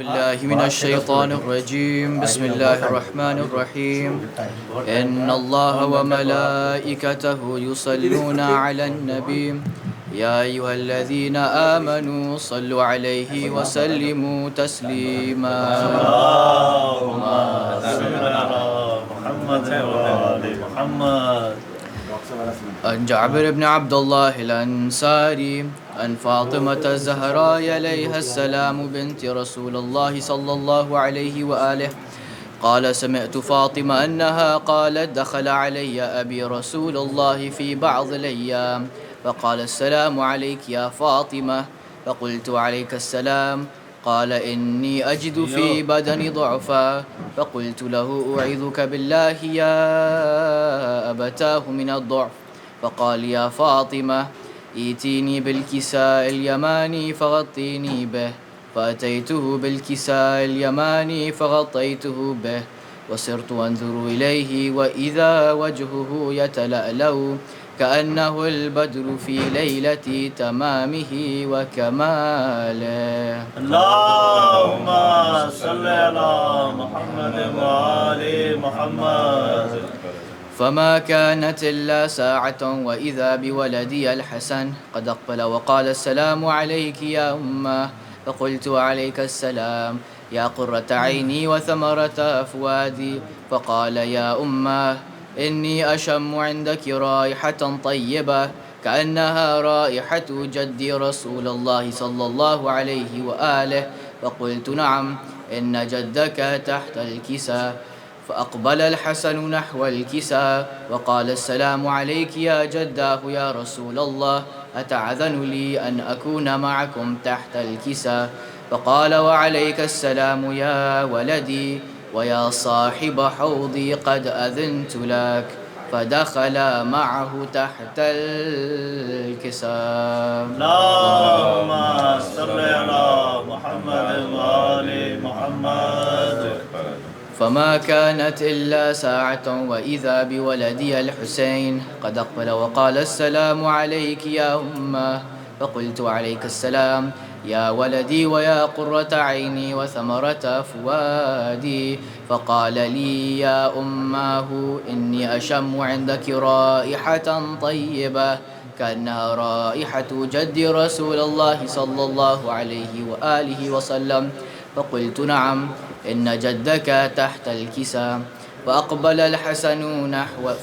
بالله من الشيطان الرجيم. بسم الله الرحمن الرحيم. إن الله وملائكته يصلون على النبي يا أيها الذين آمنوا صلوا عليه وسلموا تسليما. اللهم صل على محمد وآل محمد. عن جابر بن عبد الله الأنصاري عن فاطمة الزهراء عليها السلام بنت رسول الله صلى الله عليه وآله قال سمعت فاطمة أنها قالت دخل علي أبي رسول الله في بعض الأيام فقال السلام عليك يا فاطمة فقلت عليك السلام قال إني أجد في بدني ضعفا فقلت له أعيذك بالله يا أبتاه من الضعف فقال يا فاطمة ائتيني بالكساء اليماني فغطيني به فأتيته بالكساء اليماني فغطيته به وصرت أنظر إليه وإذا وجهه يتلألأ كأنه البدر في ليلة تمامه وكماله. اللهم صل على محمد وآل محمد. فما كانت إلا ساعة وإذا بولدي الحسن قد أقبل وقال السلام عليك يا أمه فقلت عليك السلام يا قرة عيني وثمرة أفوادي فقال يا أمه إني أشم عندك رائحة طيبة كأنها رائحة جدي رسول الله صلى الله عليه وآله فقلت نعم إن جدك تحت الكساء فأقبل الحسن نحو الكساء وقال السلام عليك يا جداه يا رسول الله أتعذن لي أن أكون معكم تحت الكساء فقال وعليك السلام يا ولدي ويا صاحب حوضي قد أذنت لك فدخل معه تحت الكساء. اللهم صل على محمد وآل محمد. فما كانت إلا ساعة وإذا بولدي الحسين قد أقبل وقال السلام عليك يا أمه فقلت عليك السلام يا ولدي ويا قرة عيني وثمرة فؤادي فقال لي يا أماه إني أشم عندك رائحة طيبة كأنها رائحة جد رسول الله صلى الله عليه وآله وسلم فقلت نعم إن جدك تحت الكساء فأقبل الحسن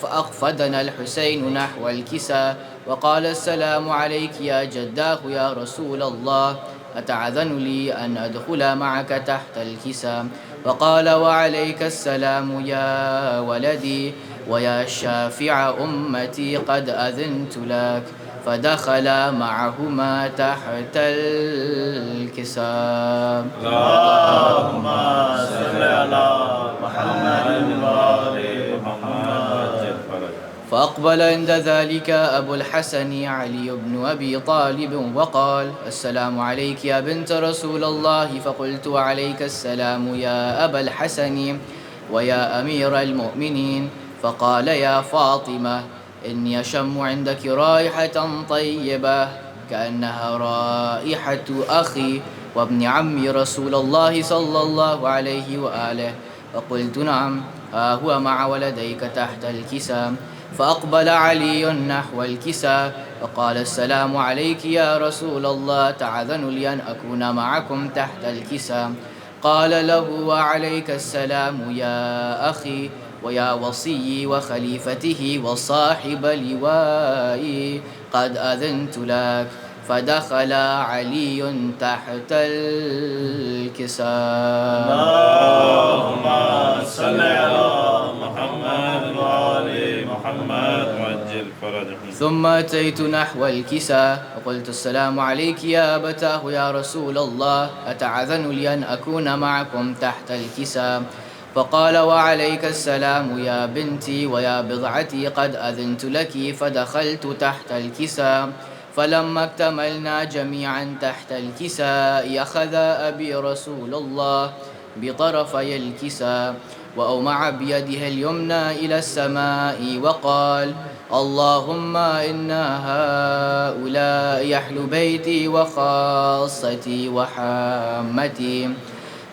فأقفدنا الحسين نحو الكساء وقال السلام عليك يا جداه يا رسول الله أتعذن لي أن أدخل معك تحت الكساء فقال وعليك السلام يا ولدي ويا شافع أمتي قد أذنت لك فدخل معهما تحت الكساء. اللهم صل على محمد وآل محمد. فأقبل عند ذلك أبو الحسن علي بن أبي طالب وقال السلام عليك يا بنت رسول الله فقلت عليك السلام يا أبا الحسن ويا أمير المؤمنين فقال يا فاطمة إني أشم عندك رائحة طيبة كأنها رائحة أخي وابن عمي رسول الله صلى الله عليه وآله فقلت نعم ها هو مع ولديك تحت الكساء فأقبل علي نحو الكساء فقال السلام عليك يا رسول الله تعذن لي أن أكون معكم تحت الكساء قال له وعليك السلام يا أخي ويا وصي وخليفته وصاحب لوائي قد أذنت لك فدخل علي تحت الكساء. اللهم صل على محمد وآل محمد وعجل فرجهم. ثم أتيت نحو الكساء وقلت السلام عليك يا أبتاه يا رسول الله أتعذن لي أن أكون معكم تحت الكساء فقال وعليك السلام يا بنتي ويا بضعتي قد أذنت لك فدخلت تحت الكساء فلما اكتملنا جميعا تحت الكساء أخذ أبي رسول الله بطرفي الكساء وأومع بيده اليمنى إلى السماء وقال اللهم إن هؤلاء أهل بيتي وخاصتي وحامتي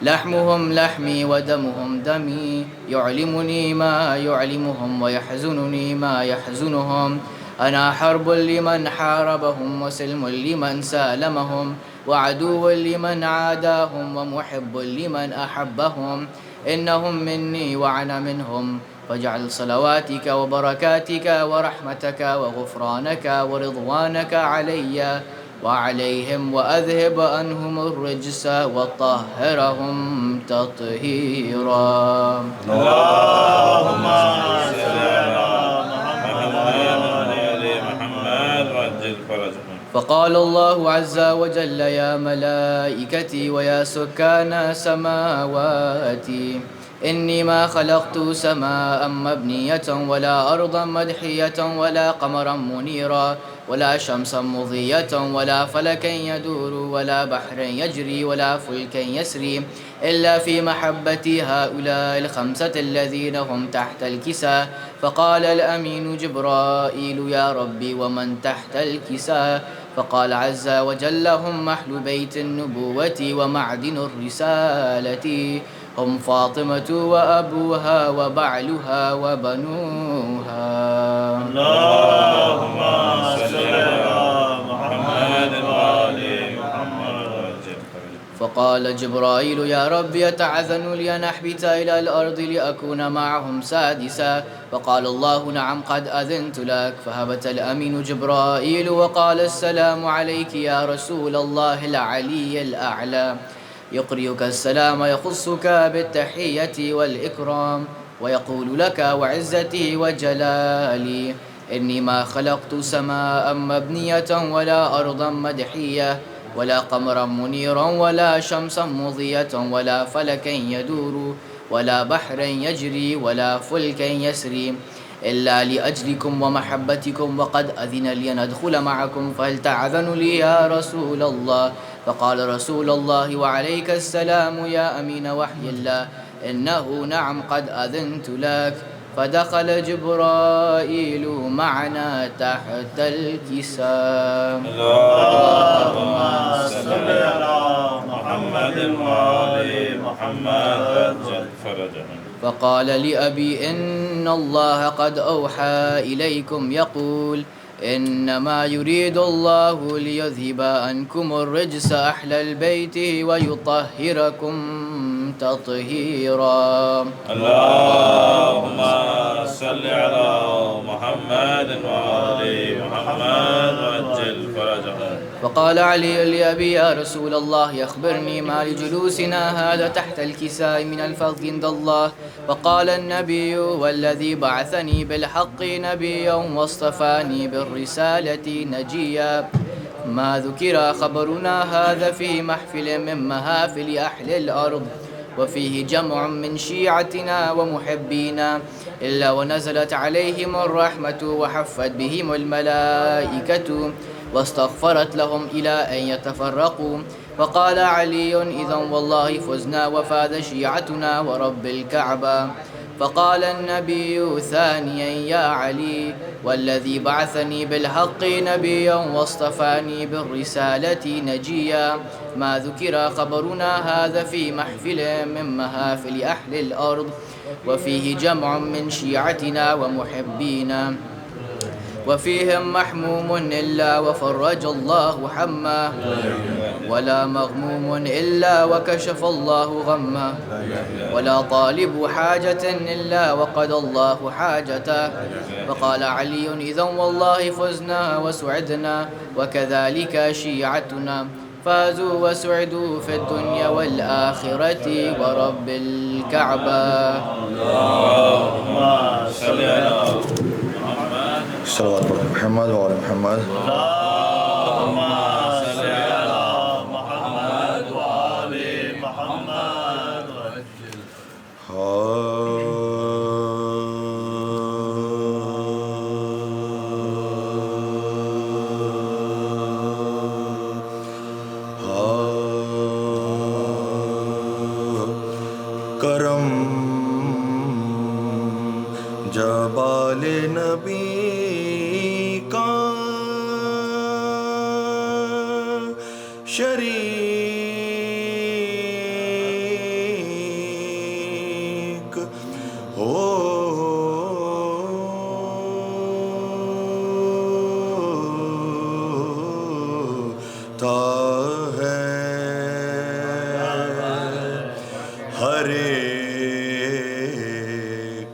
لحمهم لحمي ودمهم دمي، يعلمني ما يعلمهم ويحزنني ما يحزنهم. أنا حرب لمن حاربهم وسلم لمن سالمهم، وعدو لمن عاداهم ومحب لمن أحبهم. إنهم مني وأنا منهم، فاجعل صلواتك وبركاتك ورحمتك وغفرانك ورضوانك علي وعليهم، وأذهب عنهم الرجس وطهرهم تطهيرا. اللهم صل على محمد وعلى محمد وعجل فرجهم. فقال الله عز وجل: يا ملائكتي ويا سكان سماواتي، إني ما خلقت سماء مبنية ولا أرضا مدحية ولا قمرا منيرا ولا شمسا مضية ولا فلكا يدور ولا بحرا يجري ولا فلكا يسري إلا في محبة هؤلاء الخمسة الذين هم تحت الكساء. فقال الأمين جبرائيل: يا ربي ومن تحت الكساء؟ فقال عز وجل: هم أهل بيت النبوة ومعدن الرسالة، هم فاطمة وأبوها وبعلها وبنوها. اللهم صل على محمد وعلى محمد وعجل فرجهم. فقال جبرائيل: يا رب يتعذن لي أن أحبت إلى الأرض لأكون معهم سادسا. فقال الله: نعم قد أذنت لك. فهبت الأمين جبرائيل وقال: السلام عليك يا رسول الله العلي الأعلى، يقرئك السلام، يخصك بالتحية والإكرام، ويقول لك: وعزتي وجلالي إني ما خلقت سماء مبنية ولا أرضا مدحية ولا قمرا منيرا ولا شمسا مضية ولا فلكا يدور ولا بحرا يجري ولا فلكا يسري إلا لأجلكم ومحبتكم، وقد أذن لي أن أدخل معكم، فهل تعذن لي يا رسول الله؟ فقال رسول الله: وعليك السلام يا أمين وحي الله، إنه نعم قد أذنت لك. فدخل جبرائيل معنا تحت الكساء. اللهم صل على محمد وعلى محمد وعجل فرجهم. فقال لأبي: إن الله قد أوحى إليكم يقول: إنما يريد الله ليذهب عنكم الرجس أهل البيت ويطهركم تطهيرا. اللهم صل على محمد وعلى محمد وعجل فرجهم. فقال علي لأبي: يا رسول الله أخبرني ما لجلوسنا هذا تحت الكساء من الفضل عند الله. فقال النبي: والذي بعثني بالحق نبيا واصطفاني بالرسالة نجيا، ما ذكر خبرنا هذا في محفل من محافل أهل الأرض، وفيه جمع من شيعتنا ومحبينا، إلا ونزلت عليهم الرحمة وحفت بهم الملائكة واستغفرت لهم إلى أن يتفرقوا. فقال علي: إذن والله فزنا وفاز شيعتنا ورب الكعبة. فقال النبي ثانيا: يا علي، والذي بعثني بالحق نبيا واصطفاني بالرسالة نجيا، ما ذكر خبرنا هذا في محفل من محافل أهل الأرض، وفيه جمع من شيعتنا ومحبينا، وفيهم محموم إلا وفرج الله حمه، ولا مغموم إلا وكشف الله غمه، ولا طالب حاجة إلا وقضى الله حاجته. فقال علي: إذن والله فزنا وسعدنا، وكذلك شيعتنا فازوا وسعدوا في الدنيا والآخرة ورب الكعبة. اللهم صل على محمد. صلوات محمد وعلى محمد. اللهم صل على محمد وعلى محمد. کرم جبال نبی کا ہوتا ہے ہر ایک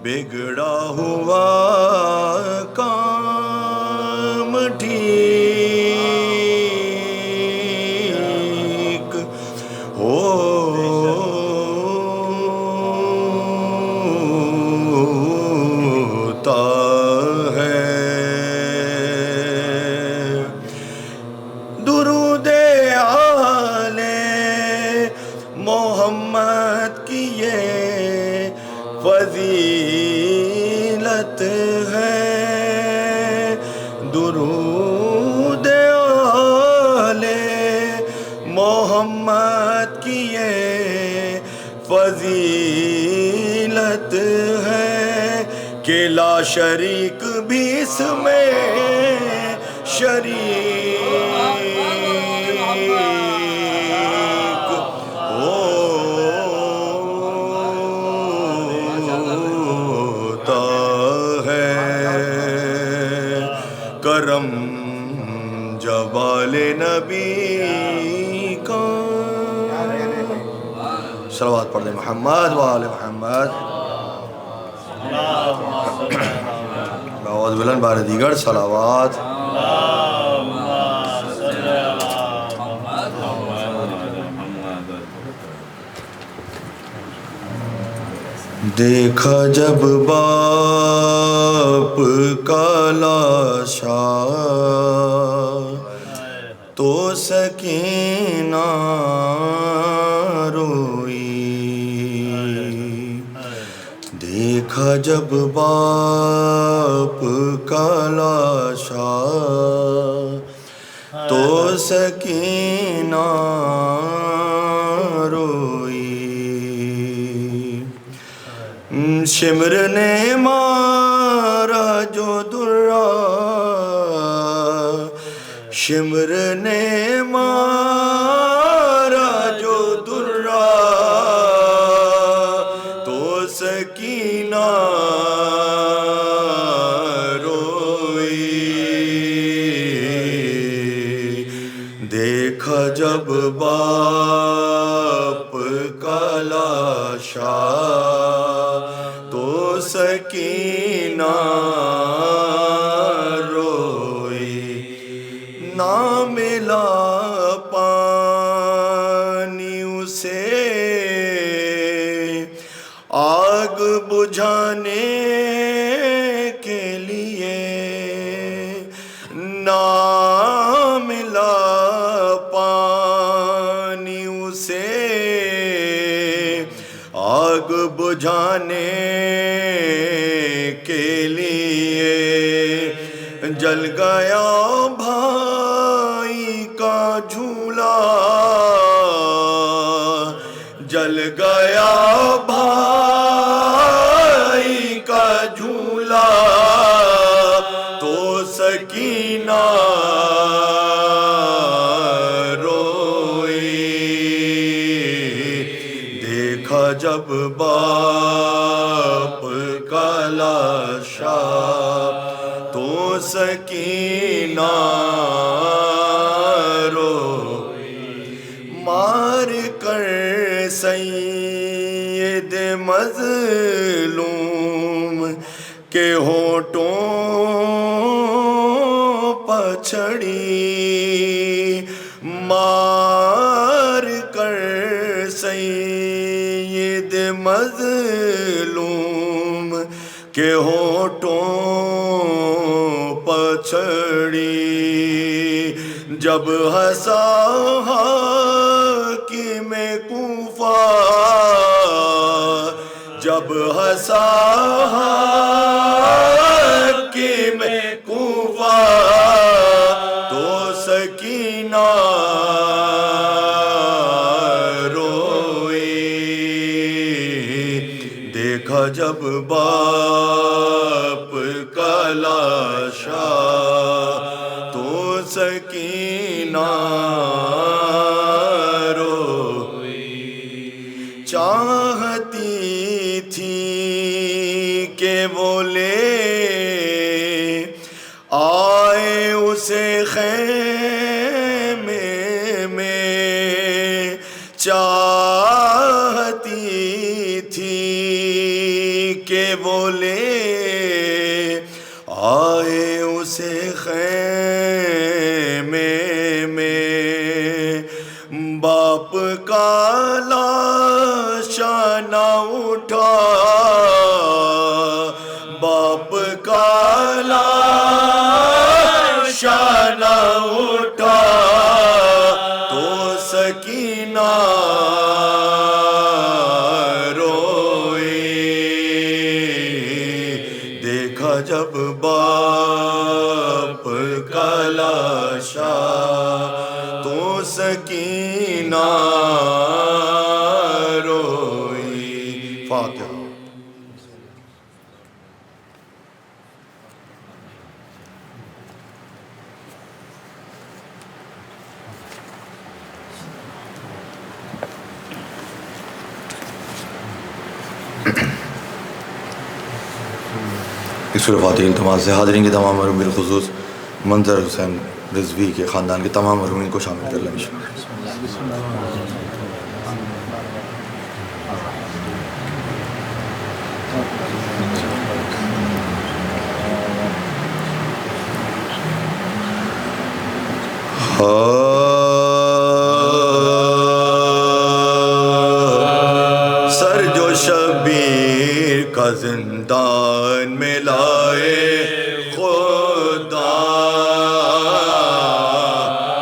بگڑا ہوا کام ٹھیک ہوتا ہے درود آل محمد کی یہ فضیلت ہے درود آل محمد کی یہ فضیلت ہے کہ لا شریک بھی اس میں شریک ہوتا ہے کرم جوال نبی کا صلوات پڑھ دیں محمد وآل محمد آواز بلند بار دیگر صلوات دیکھا جب باپ کا لاشا تو سکینہ روئی دیکھا جب باپ کا لاشا تو سکینہ روئی شمر نے مارا جو درہ شمر نے مارا جو درہ تو سکینہ روئی دیکھا جب باپ کا لاشا تو سکینہ روئی نہ ملا پانی اسے آگ بجھانے کے لیے نہ ملا پانی اسے آگ بجھانے کے لیے جل گیا بھائی کا جھولا جل گیا بھائی کا جھولا تو سکینہ روئی دیکھا جب باپ کا لاشا تو سکینہ روئی مار کر سید مظلوم کے ہونٹوں پچھڑی مار کر سید مظلوم کے ہونٹوں پچھڑی جب ہنسا حاکم کوفہ جب ہنسا حاکم کوفہ تو سکینہ روئی دیکھا جب باپ کا لاشا تو سکینہ روئی چاہتی تھی کہ وہ لے آئے اسے خیمے میں، چاہتی تھی کہ وہ لے آئے اسے خیمے میں، باپ کا لاشا نہ اٹھا، باپ کا لاشا نہ اٹھا تو سکینہ روئی، دیکھا جب باپ کا لاشا تو سکینہ روئی۔ فاتحہ۔ اس سورہ فاتحہ التماس سے حاضرین کے تمام مرحوم بالخصوص منظر حسین رضوی کے خاندان کے تمام مرحومین کو شامل کر لیں۔ سر جو شبیر کا زندان میں لائے خدا،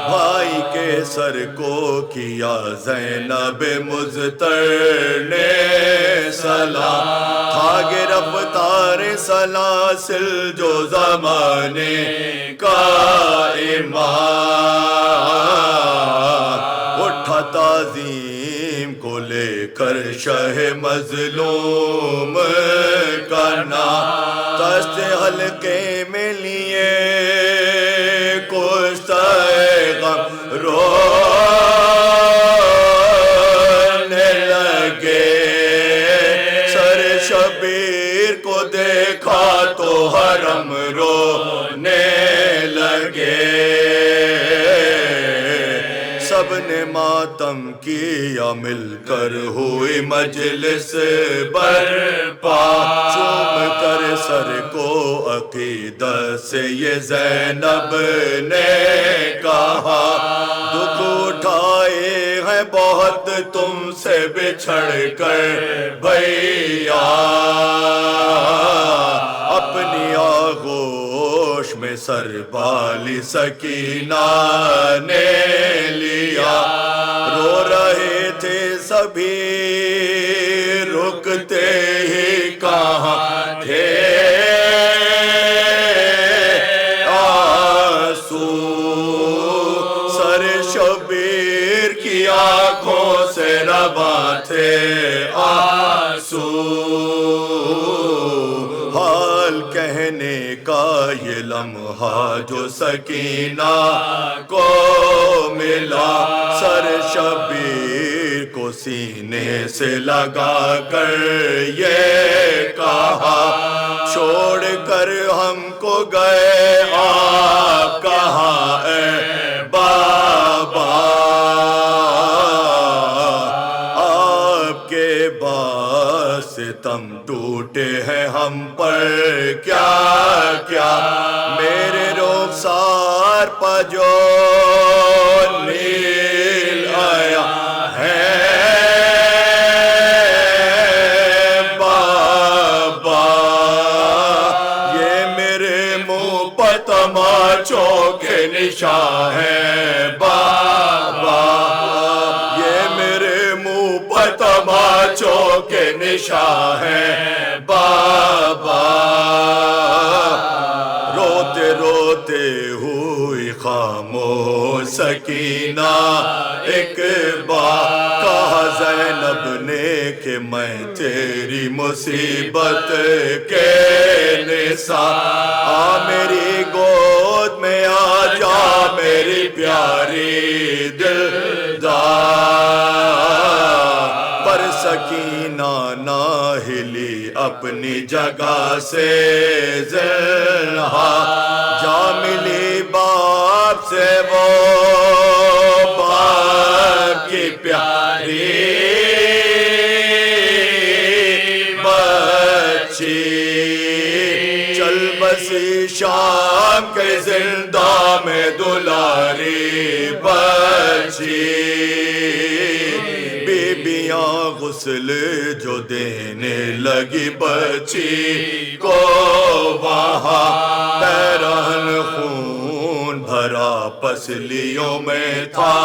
بھائی کے سر کو کیا زینب مضطر نے سلام، تھا گرفتار سلاسل جو زمانے کا امام، اٹھا تعظیم کو لے کر شہ مظلوم کا نام، دست حلقے میں لیے کشتہ غم رونے لگے، سر شبیر کو دیکھا تو حرم رونے لگے، سب نے ماتم کیا مل کر ہوئی مجلس برپا، چوم کر سر کو عقیدت سے یہ زینب نے کہا، دکھ اٹھائے ہیں بہت تم سے بچھڑ کر بھیا، اپنی آغوش میں سر بالی سکینہ نے لیا، رو رہے تھے سبھی رکتے ہی کہاں تھے آنسو، سر شبیر کی آنکھوں سے رواں تھے آنسو، حال کہنے کا یہ لمحہ جو سکینہ کو ملا، سر شبیر کو سینے سے لگا کر یہ کہا، چھوڑ کر ہم کو گئے آپ کہاں اے بابا، آپ کے بعد ستم ٹوٹے ہیں ہم پر کیا کیا، میرے رخسار پر جو نیل آیا ہے بابا، یہ میرے منہ پر تماچوں کے نشان ہے بابا، یہ میرے منہ پر تماچوں کے نشان ہے بابا، روتے روتے ہوئی خاموش سکینہ ایک بار کہا زینب نے کہ میں تیری مصیبت کے نثار، آ میری گود میں آ جا میری پیاری دلدار، برس سکینہ نہ ہلی اپنی جگہ سے زلہا، جا ملی باپ سے وہ باپ کی پیاری بچی، چل بسی شام کے زندہ میں دلاری بچی، بیبیاں غسل جو دینے لگی بچی کو وہاں، پیرہن خون بھرا پسلیوں میں تھا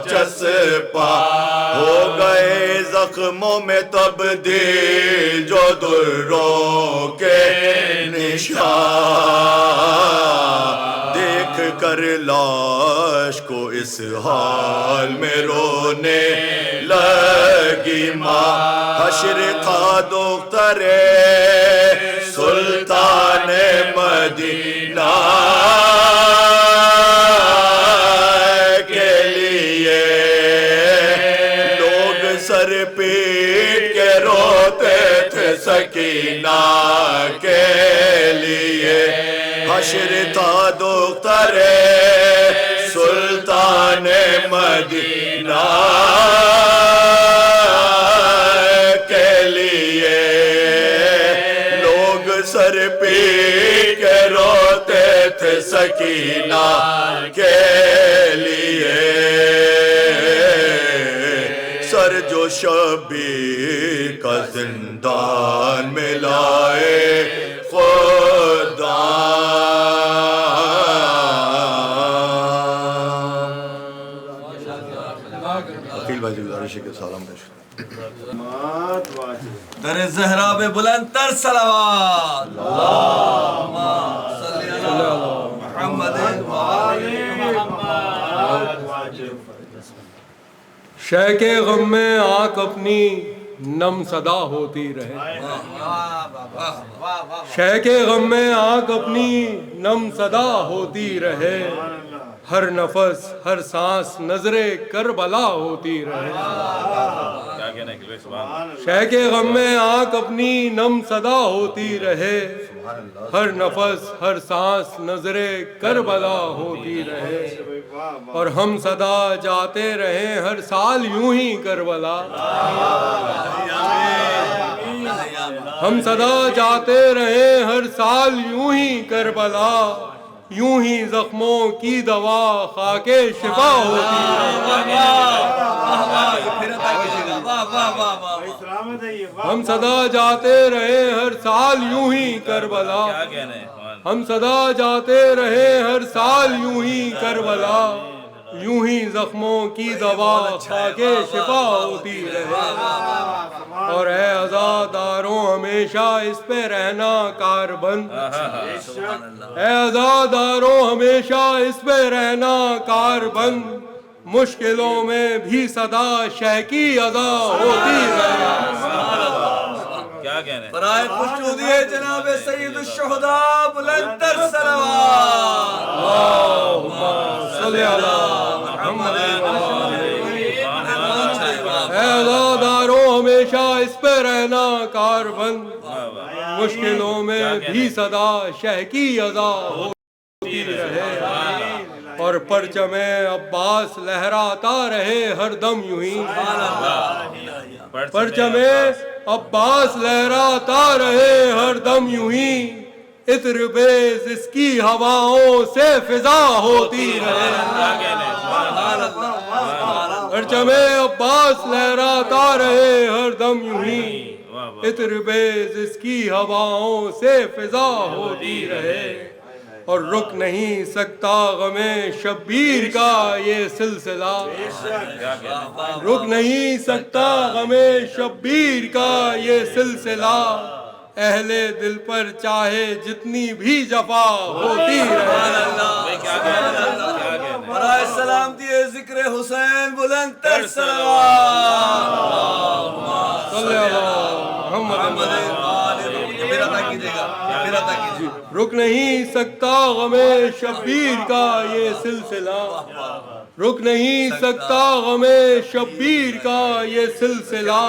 چسپا، ہو گئے زخموں میں تبدیل جو دروں کے نشان، دیکھ کر لاش کو اس حال میں رونے لگی ماں، حشر تھا دختر سلطان مدینہ کے لیے، لوگ سر پیٹ کے روتے تھے سکینہ کے لیے، حشر تھا دختر سلطان مدینہ کے لیے، لوگ سر پیٹ کے روتے تھے سکینہ کے لیے، سر جو شبیر کا زندان میں لائے خدا، وکیل بھائی گزارش ہے کہ سلام پیش کریں۔ در زہرا پہ بلند تر صلوات، اللہم صلی علی محمد وآل محمد۔ شے کے غم میں آنکھ اپنی نم صدا ہوتی رہے، شے کے غم میں آنکھ اپنی نم صدا ہوتی رہے، ہر نفس ہر سانس نظر کربلا ہوتی رہے، شے کے غم میں آنکھ اپنی نم صدا ہوتی رہے، ہر نفس ہر سانس نظر کربلا ہوتی رہے، اور ہم صدا جاتے رہے ہر سال یوں ہی کربلا، ہم صدا جاتے رہے ہر سال یوں ہی کربلا، یوں ہی زخموں کی دوا خاک شفا ہوتی رہے، ہم صدا جاتے رہے ہر سال یوں ہی کربلا، ہم صدا جاتے رہے ہر سال یوں ہی کربلا، یوں ہی زخموں کی دوا خاک شفا ہوتی رہے، اور اے عزاداروں ہمیشہ اس پہ رہنا کاربند، اے عزاداروں ہمیشہ اس پہ رہنا کاربند، مشکلوں میں بھی صدا شہ کی عزا ہوتی رہے۔ برائے خوشنودی جناب سید الشہداء بلند تر صلوات، اللہم صلی علی محمد۔ اے عزاداروں ہمیشہ اس پہ رہنا کاربند، مشکلوں میں بھی صدا شہ کی عزا ہوتی رہے، اور پرچم عباس لہراتا رہے ہر دم یوں ہی، پرچم عباس لہراتا رہے ہر دم یوں ہی، عطر بیز اس کی ہواؤں سے فضا ہوتی رہے، پرچم عباس لہراتا رہے ہر دم یوں ہی، عطر بیز اس کی ہواؤں سے فضا ہوتی رہے، اور رک نہیں سکتا غم شبیر کا یہ سلسلہ، رک نہیں سکتا غم شبیر کا یہ سلسلہ، اہل دل پر چاہے جتنی بھی جفا ہوتی رہے۔ برائے سلامتی ذکر حسین بلند تر صلوات، صلی اللہ محمد۔ رک نہیں سکتا غم شبیر کا یہ سلسلہ، رک نہیں سکتا غمے شبیر کا یہ سلسلہ،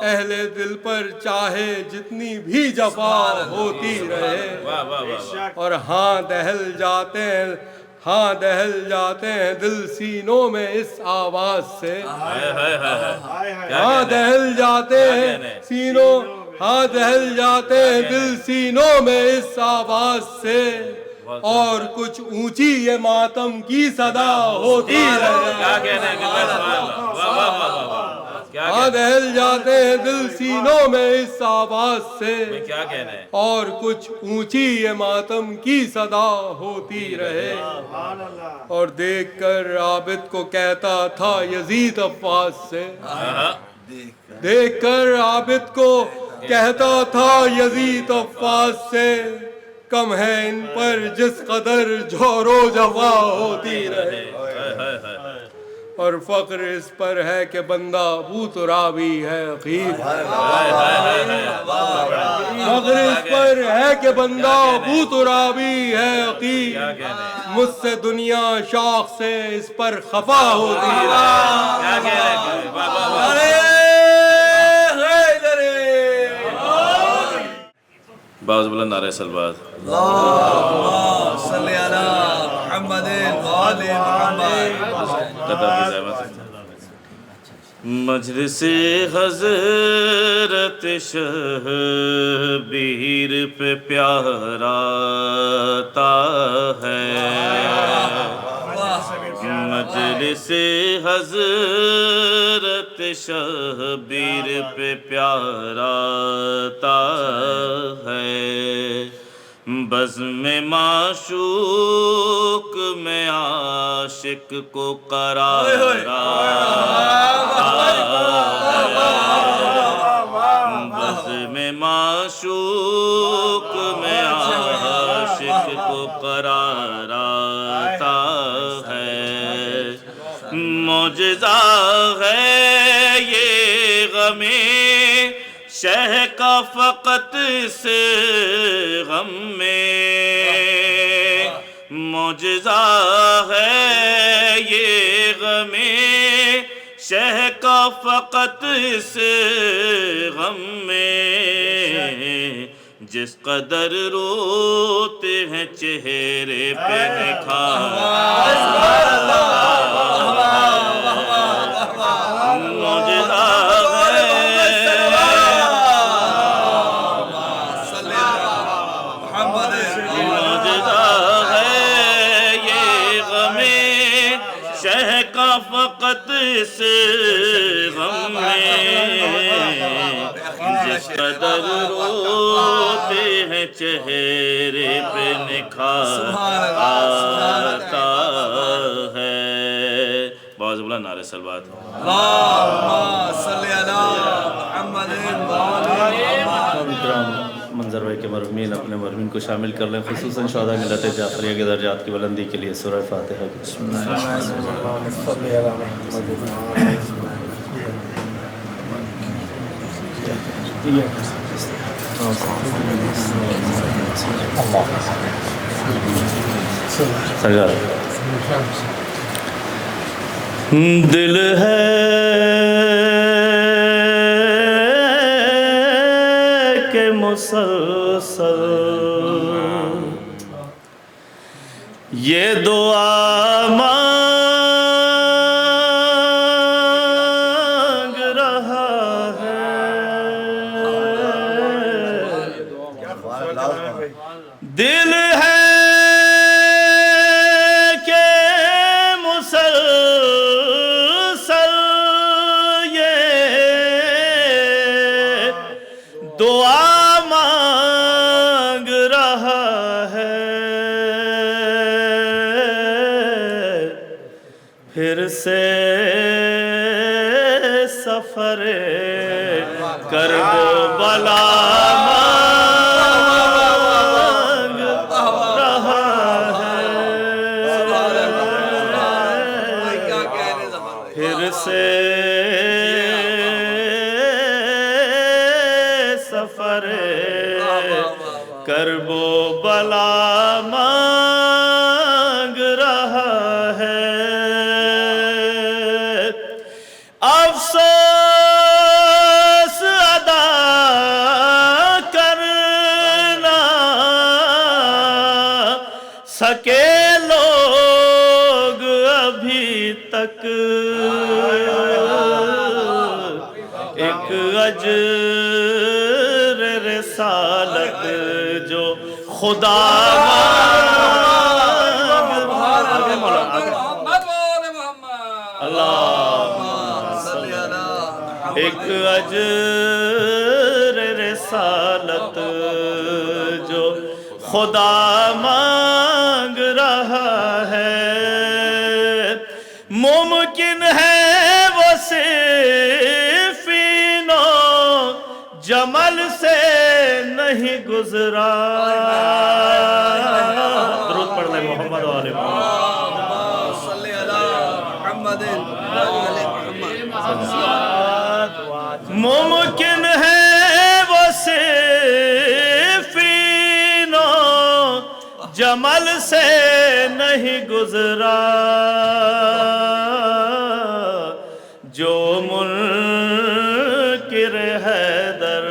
اہل دل پر چاہے جتنی بھی جفا ہوتی رہے، اور ہاں دہل جاتے ہیں دل سینوں میں اس آواز سے، ہاں دہل جاتے ہیں دل سینوں میں اس آواز سے، اور کچھ اونچی یہ ماتم کی صدا ہوتی رہے، ہاں دہل جاتے ہیں دل سینوں میں اس آواز سے، اور کچھ اونچی یہ ماتم کی صدا ہوتی رہے، اور دیکھ کر عابد کو کہتا تھا یزید عفاس سے، دیکھ کر عابد کو کہتا تھا یزید عفاس سے، کم ہے ان پر جس قدر جور و جفا ہوتی رہے، اور فخر اس پر ہے کہ بندہ ابو ترابی ہے عقیل، فخر اس پر ہے کہ بندہ ابو ترابی ہے عقیل، مجھ سے دنیا شوق سے اس پر خفا ہوتی رہے۔ باز بلند نعرہ سلوات۔ اللہم صلی علی محمد وآل محمد۔ مجلس حضرت شبیر پہ پیارا آتا ہے، مجلس حضرت شبیر پہ پیارا آتا ہے، بزم معشوق میں عاشق کو قرار آتا ہے، بزم معشوق میں عاشق کو قرار آتا ہے، معجزہ ہے یہ غم شہ کا فقط اس غم میں، معجزہ ہے یہ غم شہ کا فقط اس غم میں، جس قدر روتے ہیں چہرے پہ نکھار، معجزہ فقط اس غم میں، جس قدر روتے ہیں چہرے پہ نکھار آتا ہے۔ باز بلند نعرہ سلوات۔ اللہم صلی علی محمد وآل محمد۔ منظر بھائی کے مرحومین اپنے مرحومین کو شامل کر لیں، خصوصاً شہداء ملت جعفریہ کے درجات کی بلندی کے لیے سورہ فاتحہ کی۔ سرکار دل ہے کہ مسلسل یہ دعا مانگ رہا ہے، دل ہے دعا مانگ رہا ہے، پھر سے سفر کرب بلا مانگ رہا ہے، پھر سے سفر کرب و بلا مانگ رہا ہے، ایک اجر رسالت جو خدا ایک اجر رسالت جو خدا مانگ رہا ہے، ممکن ہے وہ صرف اینو جمل سے نہیں گزرا. درود پڑھ لیں محمد و آل محمد. صلی علی محمد و آل محمد. ممکن ہے وہ صرف اینو جمل سے نہیں گزرا، جو منکر حیدر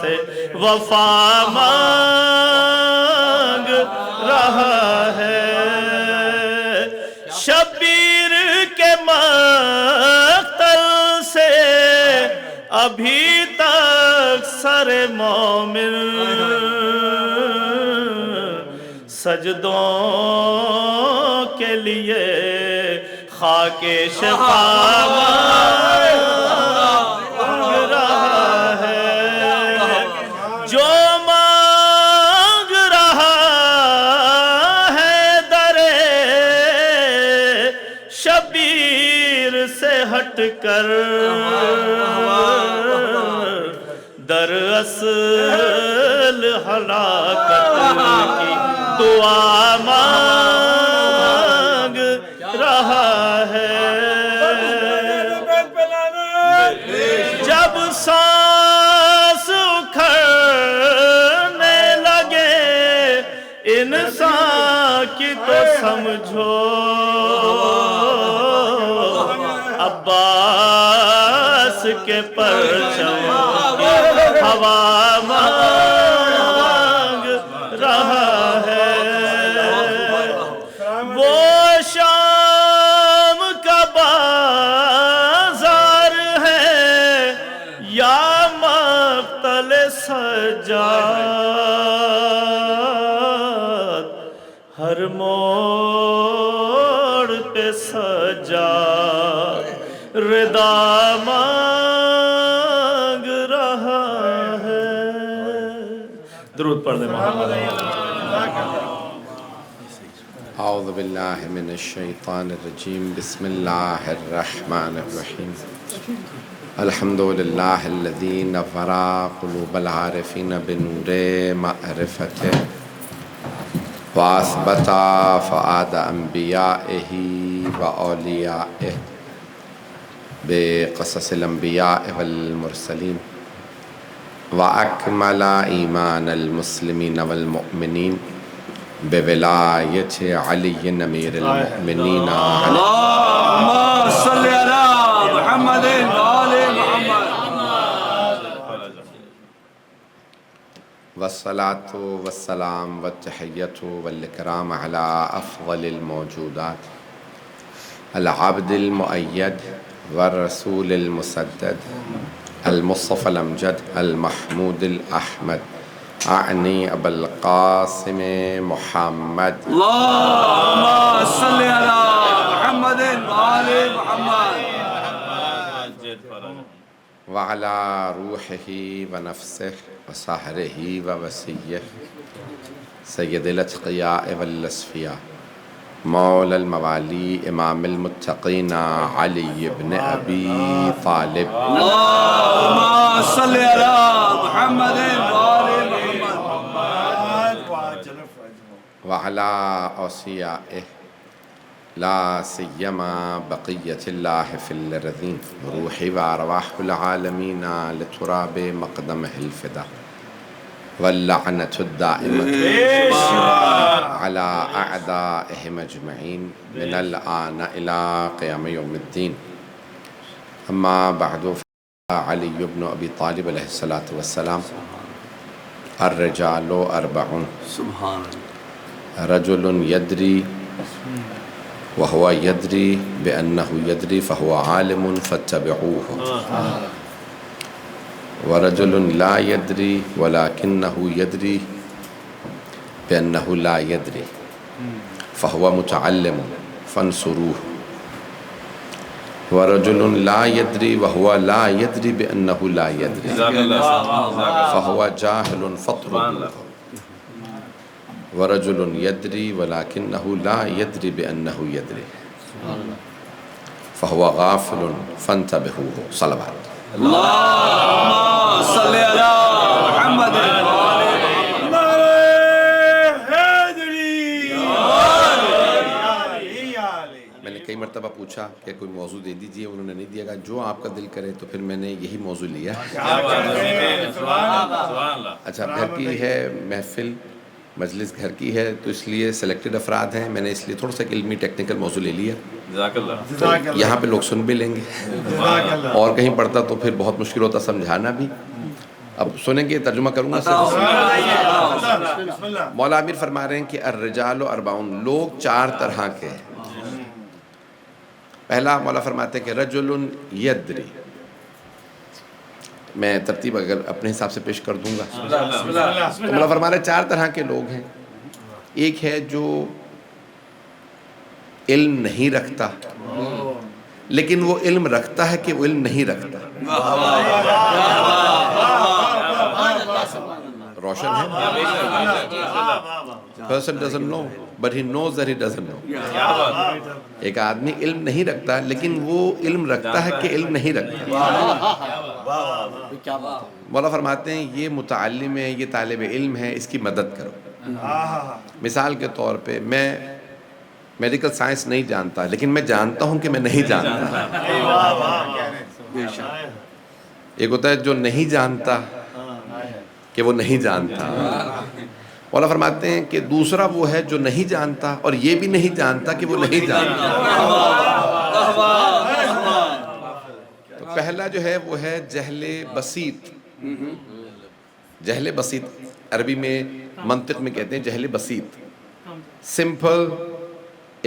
سے وفا مانگ رہا ہے. شبیر کے مقتل سے ابھی تک سر مومن سجدوں کے لیے خاک شفا مانگ رہا ہے. جو مانگ رہا ہے در شبیر سے ہٹ کر، در اصل ہلاکت کی دعا مانگ رہا ہے. جب سانس اکھڑنے لگے انسان کی تو سمجھو عباس کے پرچم ہوا مانگ رہا ہے. وہ شام کا بازار ہے یا مقتل سجاد، ہر موڑ پہ سجاد رضا مانگ رہا ہے. درود پڑھ دیں محمد. اعوذ باللہ من الشیطان الرجیم. بسم اللہ الرحمن الرحیم. الحمدللہ الذی نور قلوب العارفین بنور معرفتہ وَأَثْبَتَ فؤاد انبیائہ وأولیائہ بقصص الانبیاء والمرسلین، وأكمل ایمان المسلمین والمؤمنین بولایت علی امیر المؤمنین. اللہم صلی علی محمد و آل محمد. والصلاة والسلام والتحیۃ والاکرام علی افضل الموجودات، العبد المؤید والرسول المسدد، المصطفى الامجد المحمود الاحمد، اعنی ابا القاسم محمد. اللہم صلی علی محمد و آل محمد. وعلى روحه ونفسه وسحره ووسيه سيد الاتقياء والاصفياء مولى الموالي امام المتقين علي بن ابي طالب. اللهم صل على محمد وآل محمد. وعلى اوصيائه لا سيما بقية الله في الأرضين، روحي وأرواح العالمين لتراب مقدمه الفدا، واللعنة الدائمة على أعدائهم أجمعين من الآن إلى قيام يوم الدين. أما بعد، علي بن أبي طالب عليه الصلاة والسلام الرجال أربعون. سبحان الله. رجل يدري وهو يدري بأنه يدري فهو عالم فاتبعوه. ورجل لا يدري ولكنه يدري بأنه لا يدري فهو متعلم فانصروه ورجل لا يدري وهو لا يدري بأنه لا يدري فهو جاهل فاطرده ورجل يدري ولكنه لا يدري بأنه يدري فهو غافل فانتبهوه صلوات اللهم صل على محمد میں نے کئی مرتبہ پوچھا کہ کوئی موضوع دے دیجئے، انہوں نے نہیں دیا گا، جو آپ کا دل کرے تو پھر میں نے یہی موضوع لیا۔ اچھا، گھر کی ہے محفل، مجلس گھر کی ہے، تو اس لیے سلیکٹڈ افراد ہیں، میں نے اس لیے تھوڑا سا علمی ٹیکنیکل موضوع لے لیا، تو یہاں پہ لوگ سن بھی لیں گے، اور کہیں پڑھتا تو پھر بہت مشکل ہوتا سمجھانا بھی۔ اب سنیں گے، ترجمہ کروں گا صرف۔ مولا امیر فرما رہے ہیں کہ الرجال اربعون، لوگ چار طرح کے ہیں۔ پہلا مولا فرماتے ہیں کہ رجل یدری، میں ترتیب اگر اپنے حساب سے پیش کر دوں گا تو مولا فرما رہے ہیں چار طرح کے لوگ ہیں۔ ایک ہے جو علم نہیں رکھتا لیکن وہ علم رکھتا ہے کہ وہ علم نہیں رکھتا۔ روشن ہے؟ person doesn't know but he knows that he doesn't know۔ ایک آدمی علم نہیں رکھتا لیکن وہ علم رکھتا ہے کہ علم نہیں رکھتا۔ مولا فرماتے ہیں یہ متعلم ہے، یہ طالب علم ہے، اس کی مدد کرو۔ مثال کے طور پہ میں میڈیکل سائنس نہیں جانتا لیکن میں جانتا ہوں کہ میں نہیں جانتا۔ ایک ہوتا ہے جو نہیں جانتا کہ وہ نہیں جانتا۔ مولا فرماتے ہیں کہ دوسرا وہ ہے جو نہیں جانتا اور یہ بھی نہیں جانتا کہ وہ نہیں جانتا۔ تو پہلا جو ہے وہ ہے جہل بسیط۔ جہل بسیط عربی میں منطق میں کہتے ہیں جہل بسیط، سمپل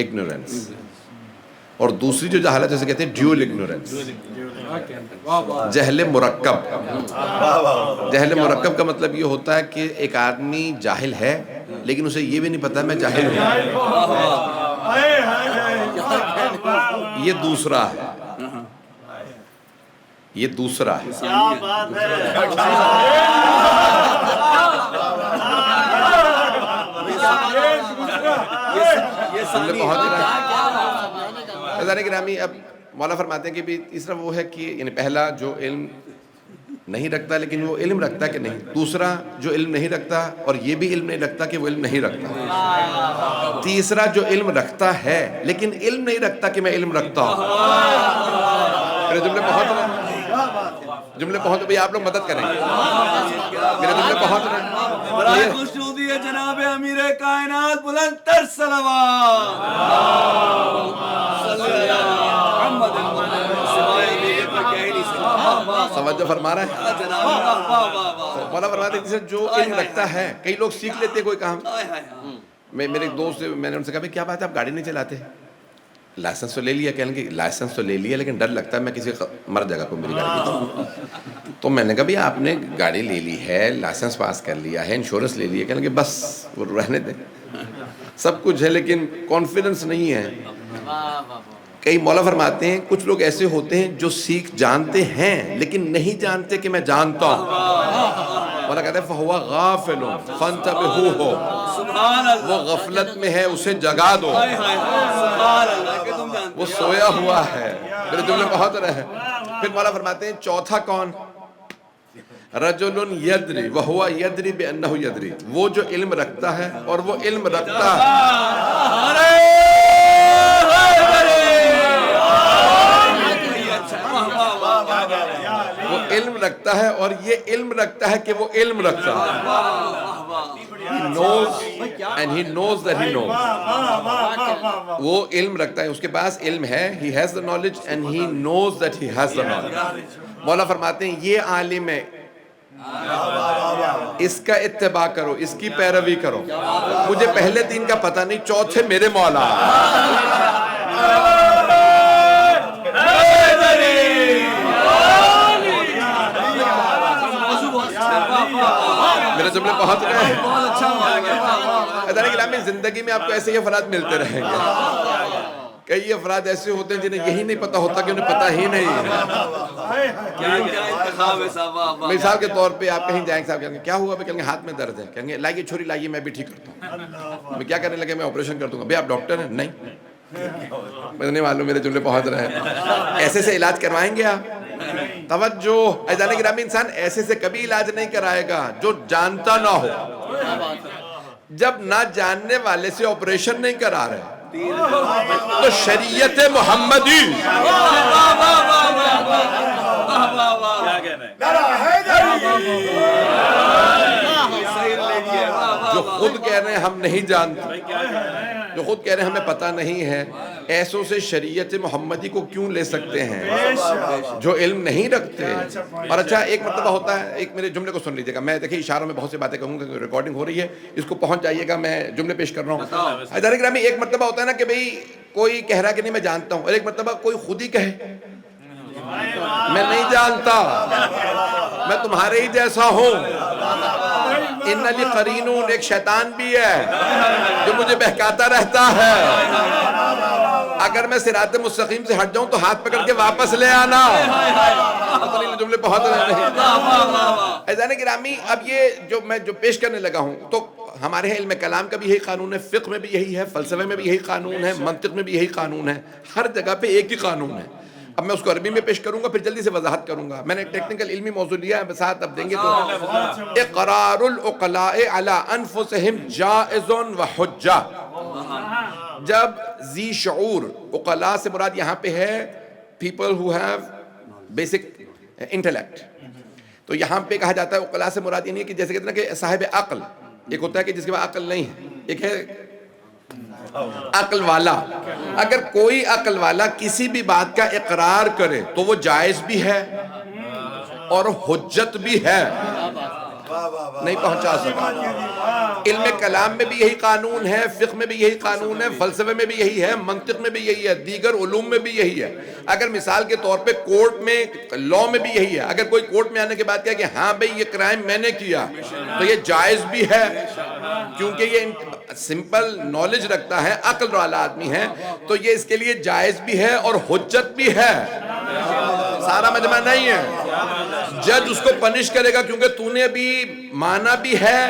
اگنورنس۔ اور دوسری جو جہالت جیسے کہتے ہیں ڈیول اگنورنس، جہل مرکب۔ جہل مرکب کا مطلب یہ ہوتا ہے کہ ایک آدمی جاہل ہے لیکن اسے یہ بھی نہیں پتا میں جاہل ہوں۔ یہ دوسرا ہے، یہ دوسرا ہے۔ گرامی اب مولا فرماتے ہیں کہ بھی تیسرا وہ ہے کہ یعنی پہلا جو علم نہیں رکھتا لیکن وہ علم رکھتا کہ نہیں، دوسرا جو علم نہیں رکھتا اور یہ بھی علم نہیں رکھتا کہ وہ علم نہیں رکھتا، تیسرا جو علم رکھتا ہے لیکن علم نہیں رکھتا کہ میں علم رکھتا ہوں۔ میرے جملے پہنچ رہے ہیں؟ جملے پہنچ رہے؟ آپ لوگ مدد کریں گے، میرے جملے پہنچ رہے ہیں؟ برائے خوشنودی ہے جناب امیر کائنات، بلند تر صلوات۔ توجہ فرما رہا ہے؟ مولا فرماتے ہیں جو علم رکھتا ہے، کئی لوگ سیکھ لیتے کوئی کام۔ میرے ایک دوست سے میں نے ان سے کہا بھائی کیا بات ہے آپ گاڑی نہیں چلاتے؟ لائسنس تو لے لیا، کہیں گے لائسنس تو لے لیا لیکن ڈر لگتا ہے میں کسی مر جگہ کو میری گاڑی۔ تو میں نے کہا بھائی آپ نے گاڑی لے لی ہے، لائسنس پاس کر لیا ہے، انشورنس لے لیا، کہیں گے بس وہ رہنے دیں، سب کچھ ہے لیکن کانفیڈنس نہیں ہے۔ کئی مولا فرماتے ہیں کچھ لوگ ایسے ہوتے ہیں جو سیکھ جانتے ہیں لیکن نہیں جانتے کہ میں جانتا ہوں۔ مولا کہتے ہیں فَهُوَ غَافِلٌ فَانْتَبِهُوهُ، وہ غفلت میں ہے اسے جگا دو، وہ سویا ہوا ہے۔ میرے جملے بہت رہے ہیں۔ پھر مولا فرماتے ہیں چوتھا کون؟ رجل یدری وہو یدری بأنہ یدری، وہ جو علم رکھتا ہے اور وہ علم رکھتا ہے۔ وہ علم رکھتا ہے اور یہ علم رکھتا ہے کہ وہ علم رکھتا ہے۔ He knows and he knows that he knows۔ وہ علم رکھتا ہے، اس کے پاس علم ہے، he has the knowledge and he knows that he has the knowledge۔ مولا فرماتے ہیں یہ عالم ہے، اس کا اتباع کرو، اس کی پیروی کرو۔ مجھے پہلے تین کا پتہ نہیں، چوتھے میرے مولا۔ میرے جملے پہنچ گئے. بہت اچھا ہوا گیا. ادارے گرامی زندگی میں آپ کو ایسے ہی افراد ملتے رہیں گے. کئی افراد ایسے ہوتے ہیں جنہیں یہی نہیں پتا ہوتا کہ انہیں پتا ہی نہیں ہے. کیا انتخاب ہے صاحب. مثال کے طور پہ آپ کہیں جائیں, صاحب کہیں گے کیا ہوا, کہیں گے ہاتھ میں درد ہے, کہیں گے لائیے چھری لائیے میں بھی ٹھیک کرتا ہوں. میں کیا کرنے لگے, میں آپریشن کر دوں گا. بھئی آپ ڈاکٹر ہیں؟ نہیں. مجھے نہیں معلوم میرے جملے پہنچ رہے ہیں. ایسے سے علاج کروائیں گے آپ؟ توجہ عزیزان گرامی, انسان ایسے سے کبھی علاج نہیں کرائے گا جو جانتا نہ ہو. جب نہ جاننے والے سے آپریشن نہیں کرا رہے تو شریعت محمدی جو خود کہہ رہے ہیں ہم نہیں جانتے, جو خود کہہ رہے ہیں ہمیں پتہ نہیں ہے, ایسوں سے شریعت محمدی کو کیوں لے سکتے ہیں جو علم نہیں رکھتے. اور اچھا ایک مرتبہ ہوتا ہے, ایک میرے جملے کو سن لیجیے گا, میں دیکھیں اشاروں میں بہت سی باتیں کہوں گا, ریکارڈنگ ہو رہی ہے, اس کو پہنچ جائیے گا, میں جملے پیش کر رہا ہوں. حضرت گرامی ایک مرتبہ ہوتا ہے نا کہ بھئی کوئی کہہ رہا ہے کہ نہیں میں جانتا ہوں, اور ایک مرتبہ کوئی خود ہی کہے میں نہیں جانتا, میں تمہارے ہی جیسا ہوں. ان علی قرینون, ایک شیطان بھی ہے جو مجھے بہکاتا رہتا ہے. اگر میں صراط مستقیم سے ہٹ جاؤں تو ہاتھ پکڑ کے واپس لے آنا. جملے بہت عزیزان گرامی, اب یہ جو میں پیش کرنے لگا ہوں تو ہمارے علم کلام کا بھی یہی قانون ہے, فقہ میں بھی یہی ہے, فلسفے میں بھی یہی قانون ہے, منطق میں بھی یہی قانون ہے, ہر جگہ پہ ایک ہی قانون ہے. اب میں اس کو عربی میں پیش کروں گا, پھر جلدی سے وضاحت کروں گا. میں نے ٹیکنیکل علمی موضوع لیا ہے, ساتھ اب دیں گے تو اقرار العقلاء علی انفسہم جائز و حجہ. جب ذی شعور, عقلاء سے مراد یہاں پہ ہے people who have basic intellect, تو یہاں پہ کہا جاتا ہے عقلاء سے مراد یہ نہیں ہے کہ جیسے کہتے ہیں کہ صاحب عقل, ایک ہوتا ہے کہ جس کے پاس عقل نہیں ہے, ایک ہے عقل والا. اگر کوئی عقل والا کسی بھی بات کا اقرار کرے تو وہ جائز بھی ہے اور حجت بھی ہے. نہیں پہنچا سکا. علم کلام میں بھی یہی قانون ہے, فقہ میں بھی یہی قانون ہے, فلسفے میں بھی یہی ہے, منطق میں بھی یہی ہے, دیگر علوم میں بھی یہی ہے. اگر مثال کے طور پہ کورٹ میں, لاء میں بھی یہی ہے, اگر کوئی کورٹ میں آنے کے بعد کہا کہ ہاں بھئی یہ کرائم میں نے کیا, تو یہ جائز بھی ہے, کیونکہ یہ سمپل نالج رکھتا ہے, عقل والا آدمی ہے, تو یہ اس کے لیے جائز بھی ہے اور حجت بھی ہے. سارا مجمع نہیں ہے. جج اس کو پنش کرے گا کیونکہ تو نے ابھی مانا بھی ہے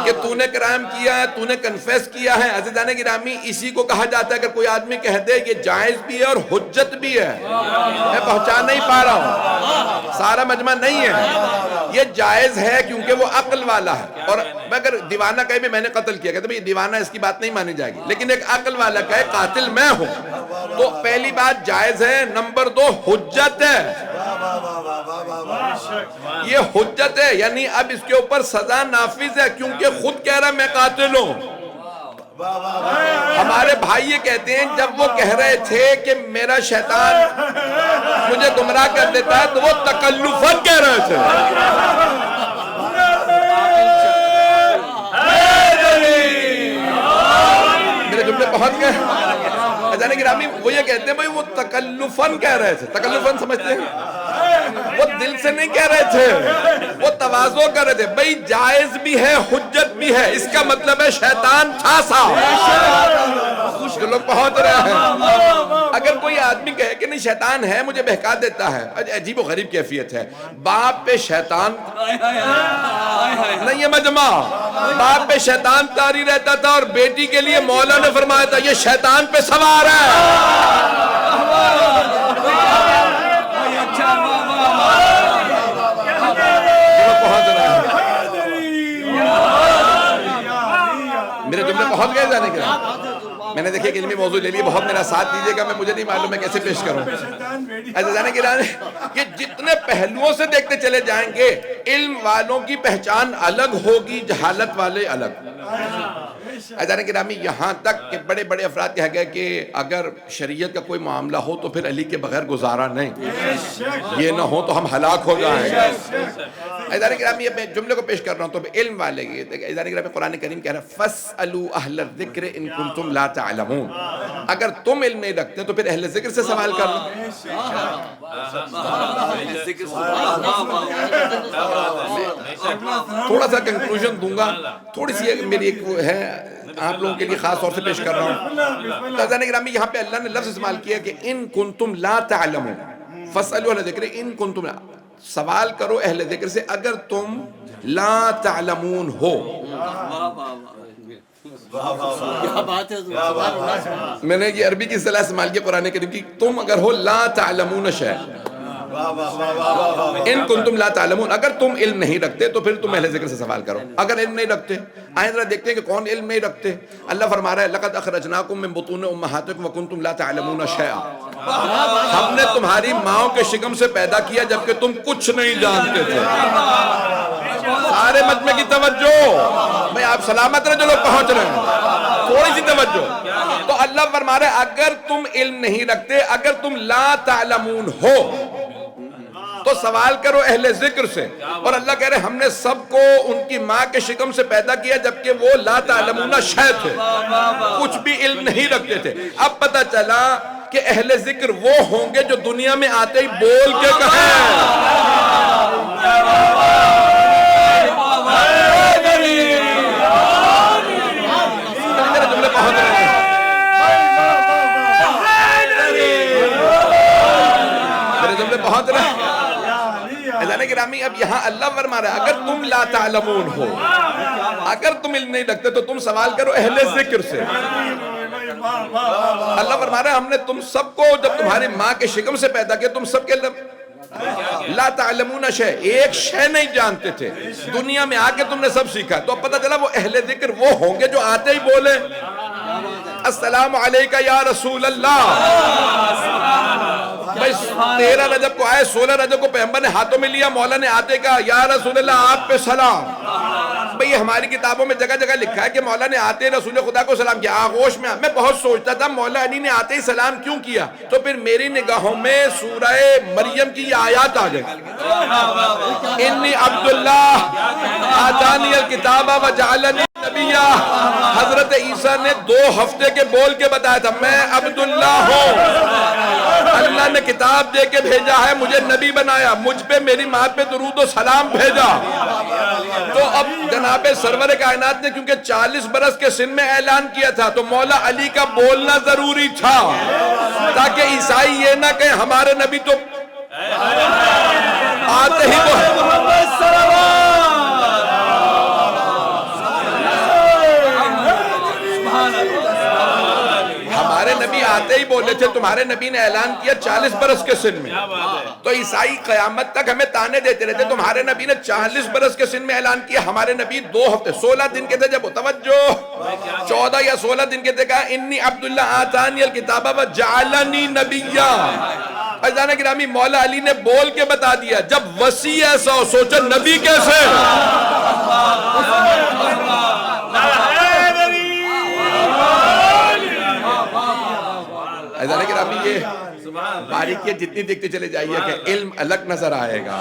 کہ تو نے کرائم کیا ہے, تو نے کنفیس کیا ہے. عزیزان گرامی, اسی کو کہا جاتا ہے اگر کوئی آدمی کہہ دے یہ جائز بھی ہے اور حجت بھی ہے. میں پہنچا نہیں پا رہا ہوں, سارا مجمع نہیں ہے. یہ جائز ہے کیونکہ وہ عقل والا ہے. اور اگر دیوانہ کہے میں نے قتل کیا, کہتے ہیں دیوانہ اس کی بات نہیں مانی جائے گی, لیکن ایک عقل والا کہے قاتل میں ہوں, تو پہلی بات جائز ہے, نمبر 2 حجت ہے. یہ حجت ہے, یعنی اب اس کے اوپر سزا نافذ ہے کیونکہ خود کہہ رہا میں قاتل ہوں. ہمارے بھائی یہ کہتے ہیں جب وہ کہہ رہے تھے کہ میرا شیطان مجھے گمراہ کر دیتا ہے تو وہ تکلفاً کہہ رہے تھے. میرے جملے پہنچ گئے. جانے گرامی, وہ یہ کہتے ہیں بھائی وہ تکلفاً کہہ رہے تھے. تکلفاً سمجھتے ہیں, وہ دل سے نہیں کہہ رہے تھے, وہ تواضع کر رہے تھے. بھائی جائز بھی ہے, حجت بھی ہے, اس کا مطلب ہے شیطان تھا سا. جو لوگ پہنچ رہے ہیں, اگر کوئی آدمی کہے کہ نہیں شیطان ہے مجھے بہکا دیتا ہے, عجیب و غریب کیفیت ہے. باپ پہ شیطان نہیں ہے مجمع, باپ پہ شیطان طاری رہتا تھا اور بیٹی کے لیے مولا نے فرمایا تھا یہ شیطان پہ سوار ہے. میرے جملے پہنچ گئے جانے کے. میں نے دیکھے کہ علمی موضوع لے لیے, بہت میرا ساتھ دیجیے گا, میں مجھے نہیں معلوم میں کیسے پیش کروں. ایسے جانے کے یہ جتنے پہلوؤں سے دیکھتے چلے جائیں گے, علم والوں کی پہچان الگ ہوگی, جہالت والے الگ. ایسے گرامی, یہاں تک کہ بڑے بڑے افراد کہہ گئے کہ اگر شریعت کا کوئی معاملہ ہو تو پھر علی کے بغیر گزارا نہیں, یہ نہ ہو تو ہم ہلاک ہو جائیں گے. ایسے گرامی, میں جملے کو پیش کر رہا ہوں تو علم والے کی. ایسے گرامی, قرآن کریم کہہ رہا ہے فَاسْأَلُوا أَهْلَ الذِّكْرِ إِن كُنتُمْ لَا تَعْلَمُونَ. اگر تم علم نہیں رکھتے تو پھر اہل ذکر سے سوال کر لو. تھوڑا سا کنکلوژن دوں گا، تھوڑی سی میری ایک وہ ہے آپ لوگوں کے لیے خاص طور سے پیش کر رہا ہوں. عزیزان گرامی، یہاں پہ اللہ نے لفظ استعمال کیا کہ ان کنتم لا تعلمون فاسألوا اہل ذکر، ان کنتم، سوال کرو اہل ذکر سے اگر تم لا تعلمون ہو. میں نے یہ عربی کی اصطلاح استعمال کی قرآن کریم کی، تم اگر ہو لا تعلمون شیء، ان کنتم لا تعلمون، اگر تم علم نہیں رکھتے تو پھر تم اہل ذکر سے سوال کرو. اگر علم نہیں رکھتے، آئیں ذرا دیکھتے ہیں کہ کون علم نہیں رکھتے. اللہ فرما رہا ہے لقد اخرجناکم من بطون امہاتکم وکنتم لا تعلمون شیئا، ہم نے تمہاری ماؤں کے شکم سے پیدا کیا جبکہ تم کچھ نہیں جانتے تھے. سارے مجمع کی توجہ، میں آپ سلامت رہے جو لوگ پہنچ رہے ہیں، تھوڑی سی توجہ. تو اللہ فرما رہا ہے اگر تم علم نہیں رکھتے، اگر تم لا تعلمون ہو تو سوال کرو اہل ذکر سے. اور اللہ کہہ رہے ہم نے سب کو ان کی ماں کے شکم سے پیدا کیا جبکہ وہ لا تعلمون شیء تھے، کچھ بھی علم نہیں رکھتے تھے. اب پتہ چلا کہ اہل ذکر وہ ہوں گے جو دنیا میں آتے ہی بول کے کہیں جملے پہنچ رہے ہیں. میرے جملے پہنچ رہے ہیں. گرامی اب یہاں اللہ فرما رہا ہے اگر تم لا تعلمون ہو، اگر تم علم نہیں رکھتے تو تم سوال کرو اہل ذکر سے. اللہ فرما رہا ہے ہم نے تم سب کو جب تمہاری ماں کے شکم سے پیدا کیا، تم سب کے لا تعلمون شیء، ایک شے نہیں جانتے تھے، دنیا میں آ کے تم نے سب سیکھا. تو اب پتہ چلا وہ اہل ذکر وہ ہوں گے جو آتے ہی بولے السلام علیکہ یا رسول اللہ. بھائی 13 رجب کو آئے، 16 رجب کو پیغمبر نے ہاتھوں میں لیا، مولا نے آتے کہا یا رسول اللہ آپ پہ سلام. بھئی ہماری کتابوں میں جگہ جگہ لکھا ہے کہ مولا نے آتے رسول خدا کو سلام کیا. آغوش میں بہت سوچتا تھا مولا علی نے آتے ہی سلام کیوں کیا، تو پھر میری نگاہوں میں سورہ مریم کی یہ آیات آ گئی، انی عبداللہ آتانی الکتاب وجعلنی نبیہ. حضرت عیسیٰ نے 2 ہفتے کے بول کے بتایا تھا میں عبداللہ ہوں، اللہ نے کتاب دے کے بھیجا ہے، مجھے نبی بنایا، مجھ پہ میری ماں پہ درود و سلام بھیجا. تو اب جناب سرور کائنات نے کیونکہ 40 برس کے سن میں اعلان کیا تھا تو مولا علی کا بولنا ضروری تھا تاکہ عیسائی یہ نہ کہیں ہمارے نبی تو آتے ہی ہمارے نبی آتے ہی بولے تھے، تمہارے نبی نے اعلان کیا 40 برس کے سن میں. تو عیسائی قیامت تک ہمیں تانے دیتے رہتے تمہارے نبی نے 40 برس کے سن میں اعلان کیا، ہمارے نبی 2 ہفتے 16 دن کے تھے جب توجہ 14 یا 16 دن کے تھے کہا انی عبداللہ آتانی الکتاب وجعلنی نبیہ. عزیزان گرامی مولا علی نے بول کے بتا دیا. جب وسیع ایسا ہو سوچا نبی کیسے. عزیزان گرامی یہ باریکیاں جتنی دیکھتے چلے جائیے کہ علم الگ نظر آئے گا.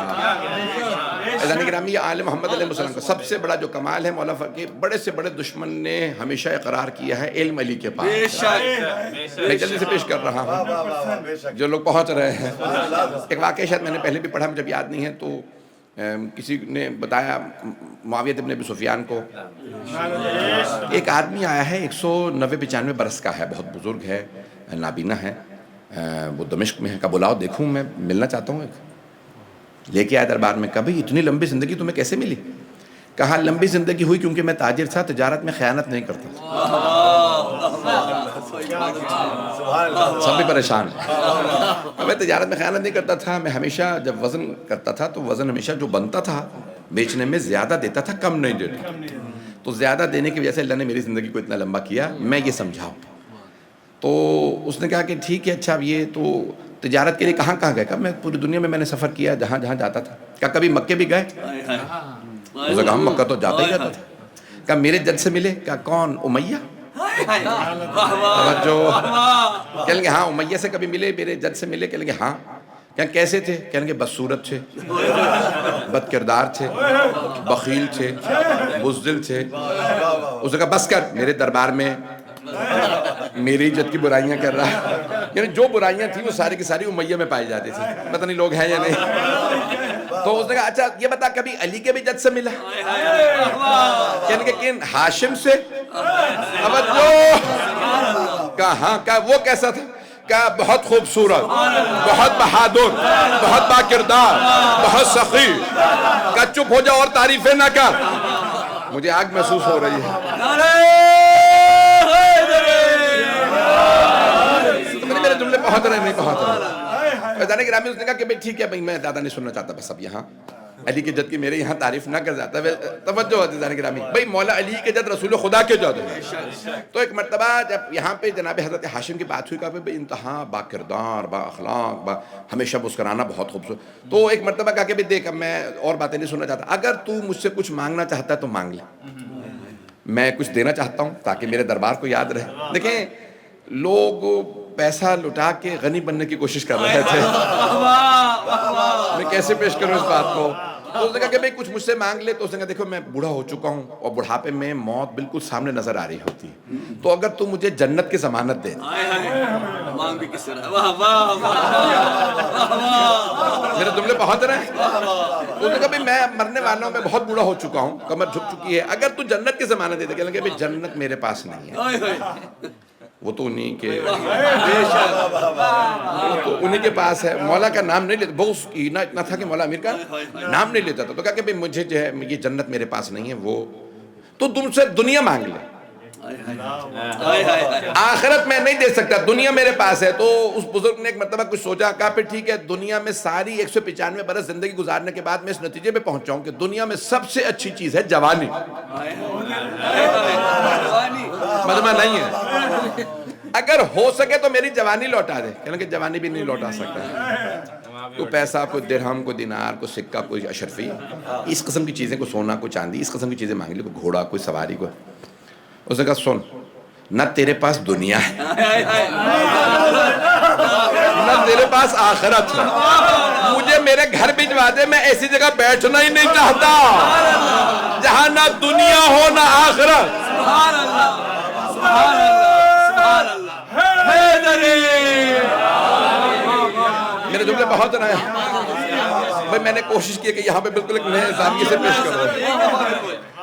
عزیزان گرامی یہ آل محمد علیہ السلام کا سب سے بڑا جو کمال ہے، مولا فقیر بڑے سے بڑے دشمن نے ہمیشہ اقرار کیا ہے علم علی کے پاس. میں جلدی سے پیش کر رہا ہوں جو لوگ پہنچ رہے ہیں. ایک واقعہ شاید میں نے پہلے بھی پڑھا، مجھے یاد نہیں ہے، تو کسی نے بتایا معاویہ بن ابی سفیان کو ایک آدمی آیا ہے 190-95 برس کا ہے، بہت بزرگ ہے، نابینا ہے، وہ دمشق میں ہے. کہا بلاؤ دیکھوں میں ملنا چاہتا ہوں. لے کے آیا دربار میں. کہا بھئی اتنی لمبی زندگی تمہیں کیسے ملی؟ کہا لمبی زندگی ہوئی کیونکہ میں تاجر تھا، تجارت میں خیانت نہیں کرتا تھا. سب بھی پریشان ہیں. میں تجارت میں خیانت نہیں کرتا تھا، میں ہمیشہ جب وزن کرتا تھا تو وزن ہمیشہ جو بنتا تھا بیچنے میں زیادہ دیتا تھا، کم نہیں دیتا. تو زیادہ دینے کی وجہ سے اللہ نے میری زندگی کو اتنا لمبا کیا، میں یہ سمجھاؤں. تو اس نے کہا کہ ٹھیک ہے، اچھا اب یہ تو تجارت کے لیے کہاں کہاں گئے؟ کہا میں پوری دنیا میں نے سفر کیا جہاں جہاں جاتا تھا. کہا کبھی مکے بھی گئے؟ اس نے کہا ہم مکہ تو جاتا ہی جاتا تھا. کہا میرے جد سے ملے؟ کہا کون؟ امیہ؟ جو کہیں گے ہاں امیہ سے کبھی ملے؟ میرے جد سے ملے؟ کہیں گے ہاں. کہیں کیسے تھے؟ کہیں گے بدصورت تھے، بد کردار تھے، بخیل تھے، بزدل تھے. اس نے کہا بس کر، میرے دربار میں میری عزت کی برائیاں کر رہا ہے. یعنی جو برائیاں تھیں وہ ساری کی ساری امیہ میں پائی جاتی تھی. پتہ نہیں لوگ ہیں یا نہیں. تو اس نے کہا اچھا یہ بتا کبھی علی کے بھی جد سے ملا؟ یعنی کہ کن ہاشم سے؟ کہاں کہ وہ کیسا تھا؟ کہا بہت خوبصورت، بہت بہادر، بہت باکردار، بہت سخی. کہا چپ ہو جا اور تعریفیں نہ کر، مجھے آگ محسوس ہو رہی ہے. میرے جملے پہنچ رہے نہیں پہنچ رہے. جانے گرامی اس نے کہا کہ بھئی ٹھیک ہے بھئی میں زیادہ نہیں سننا چاہتا، بس اب یہاں علی کے جد کی میرے یہاں تعریف نہ کر جاتا. توجہ ہوتی جانے گرامی، بھئی مولا علی کے جد رسول خدا کے جد ہے. تو ایک مرتبہ جب یہاں پہ جناب حضرت ہاشم کی بات ہوئی، کہا بھئی انتہا با کردار، با اخلاق، ہمیشہ مسکرانا، بہت خوبصورت. تو ایک مرتبہ کہا کہ بھئی دیکھ اب میں اور باتیں نہیں سننا چاہتا، اگر تو مجھ سے کچھ مانگنا چاہتا ہے تو مانگ لے، میں کچھ دینا چاہتا ہوں تاکہ میرے دربار کو یاد رہے. دیکھیں لوگ پیسہ لٹا کے غنی بننے کی کوشش کر رہے تھے. میں کیسے پیش کروں اس بات کو؟ تو اس نے کہا کہ بھئی کچھ مجھ سے مانگ لے. تو اس نے کہا دیکھو میں بوڑھا ہو چکا ہوں اور بڑھاپے میں موت بالکل سامنے نظر آ رہی ہوتی ہے، تو اگر تو مجھے جنت کی ضمانت دے. میرے جملے پہنچ رہے ہیں؟ تو اس نے کہا بھئی میں مرنے والا ہوں، میں بہت بوڑھا ہو چکا ہوں، کمر جھک چکی ہے، اگر تو جنت کی ضمانت دے. کہنے لگے بھئی جنت میرے پاس نہیں ہے، وہ تو انہی کے انہی کے پاس ہے. مولا کا نام نہیں لیتا، بغض کینہ اتنا تھا کہ مولا امیر کا نام نہیں لیتا تھا. تو کہا کہ بھئی مجھے جو ہے یہ جنت میرے پاس نہیں ہے، وہ تو تم سے دنیا مانگ لے، آخرت میں نہیں دے سکتا، دنیا میرے پاس ہے. تو اس بزرگ نے ایک مرتبہ کچھ سوچا، کہا پھر ٹھیک ہے دنیا میں ساری 195 برس زندگی گزارنے کے بعد میں اس نتیجے پہ پہنچا ہوں کہ دنیا میں سب سے اچھی چیز ہے جوانی. مجمع نہیں ہے، اگر ہو سکے تو میری جوانی لوٹا دے. کہنے کہ جوانی بھی نہیں لوٹا سکتا، کوئی پیسہ، کوئی درہم، کوئی دینار، کوئی سکہ، کوئی اشرفی، اس قسم کی چیزیں، کوئی سونا، کوئی چاندی، اس قسم کی چیزیں مانگ لی، کوئی گھوڑا، کوئی سواری. کوئی اس نے کہا سن، نہ تیرے پاس دنیا ہے نہ تیرے پاس آخرت ہے، مجھے میرے گھر بھجوا دے، میں ایسی جگہ بیٹھنا ہی نہیں چاہتا جہاں نہ دنیا ہو نہ آخرت. میرے جملے بہت رہے ہیں بھائی. میں نے کوشش کی کہ یہاں پہ بالکل ایک نئے زاویے سے پیش کر رہا ہوں.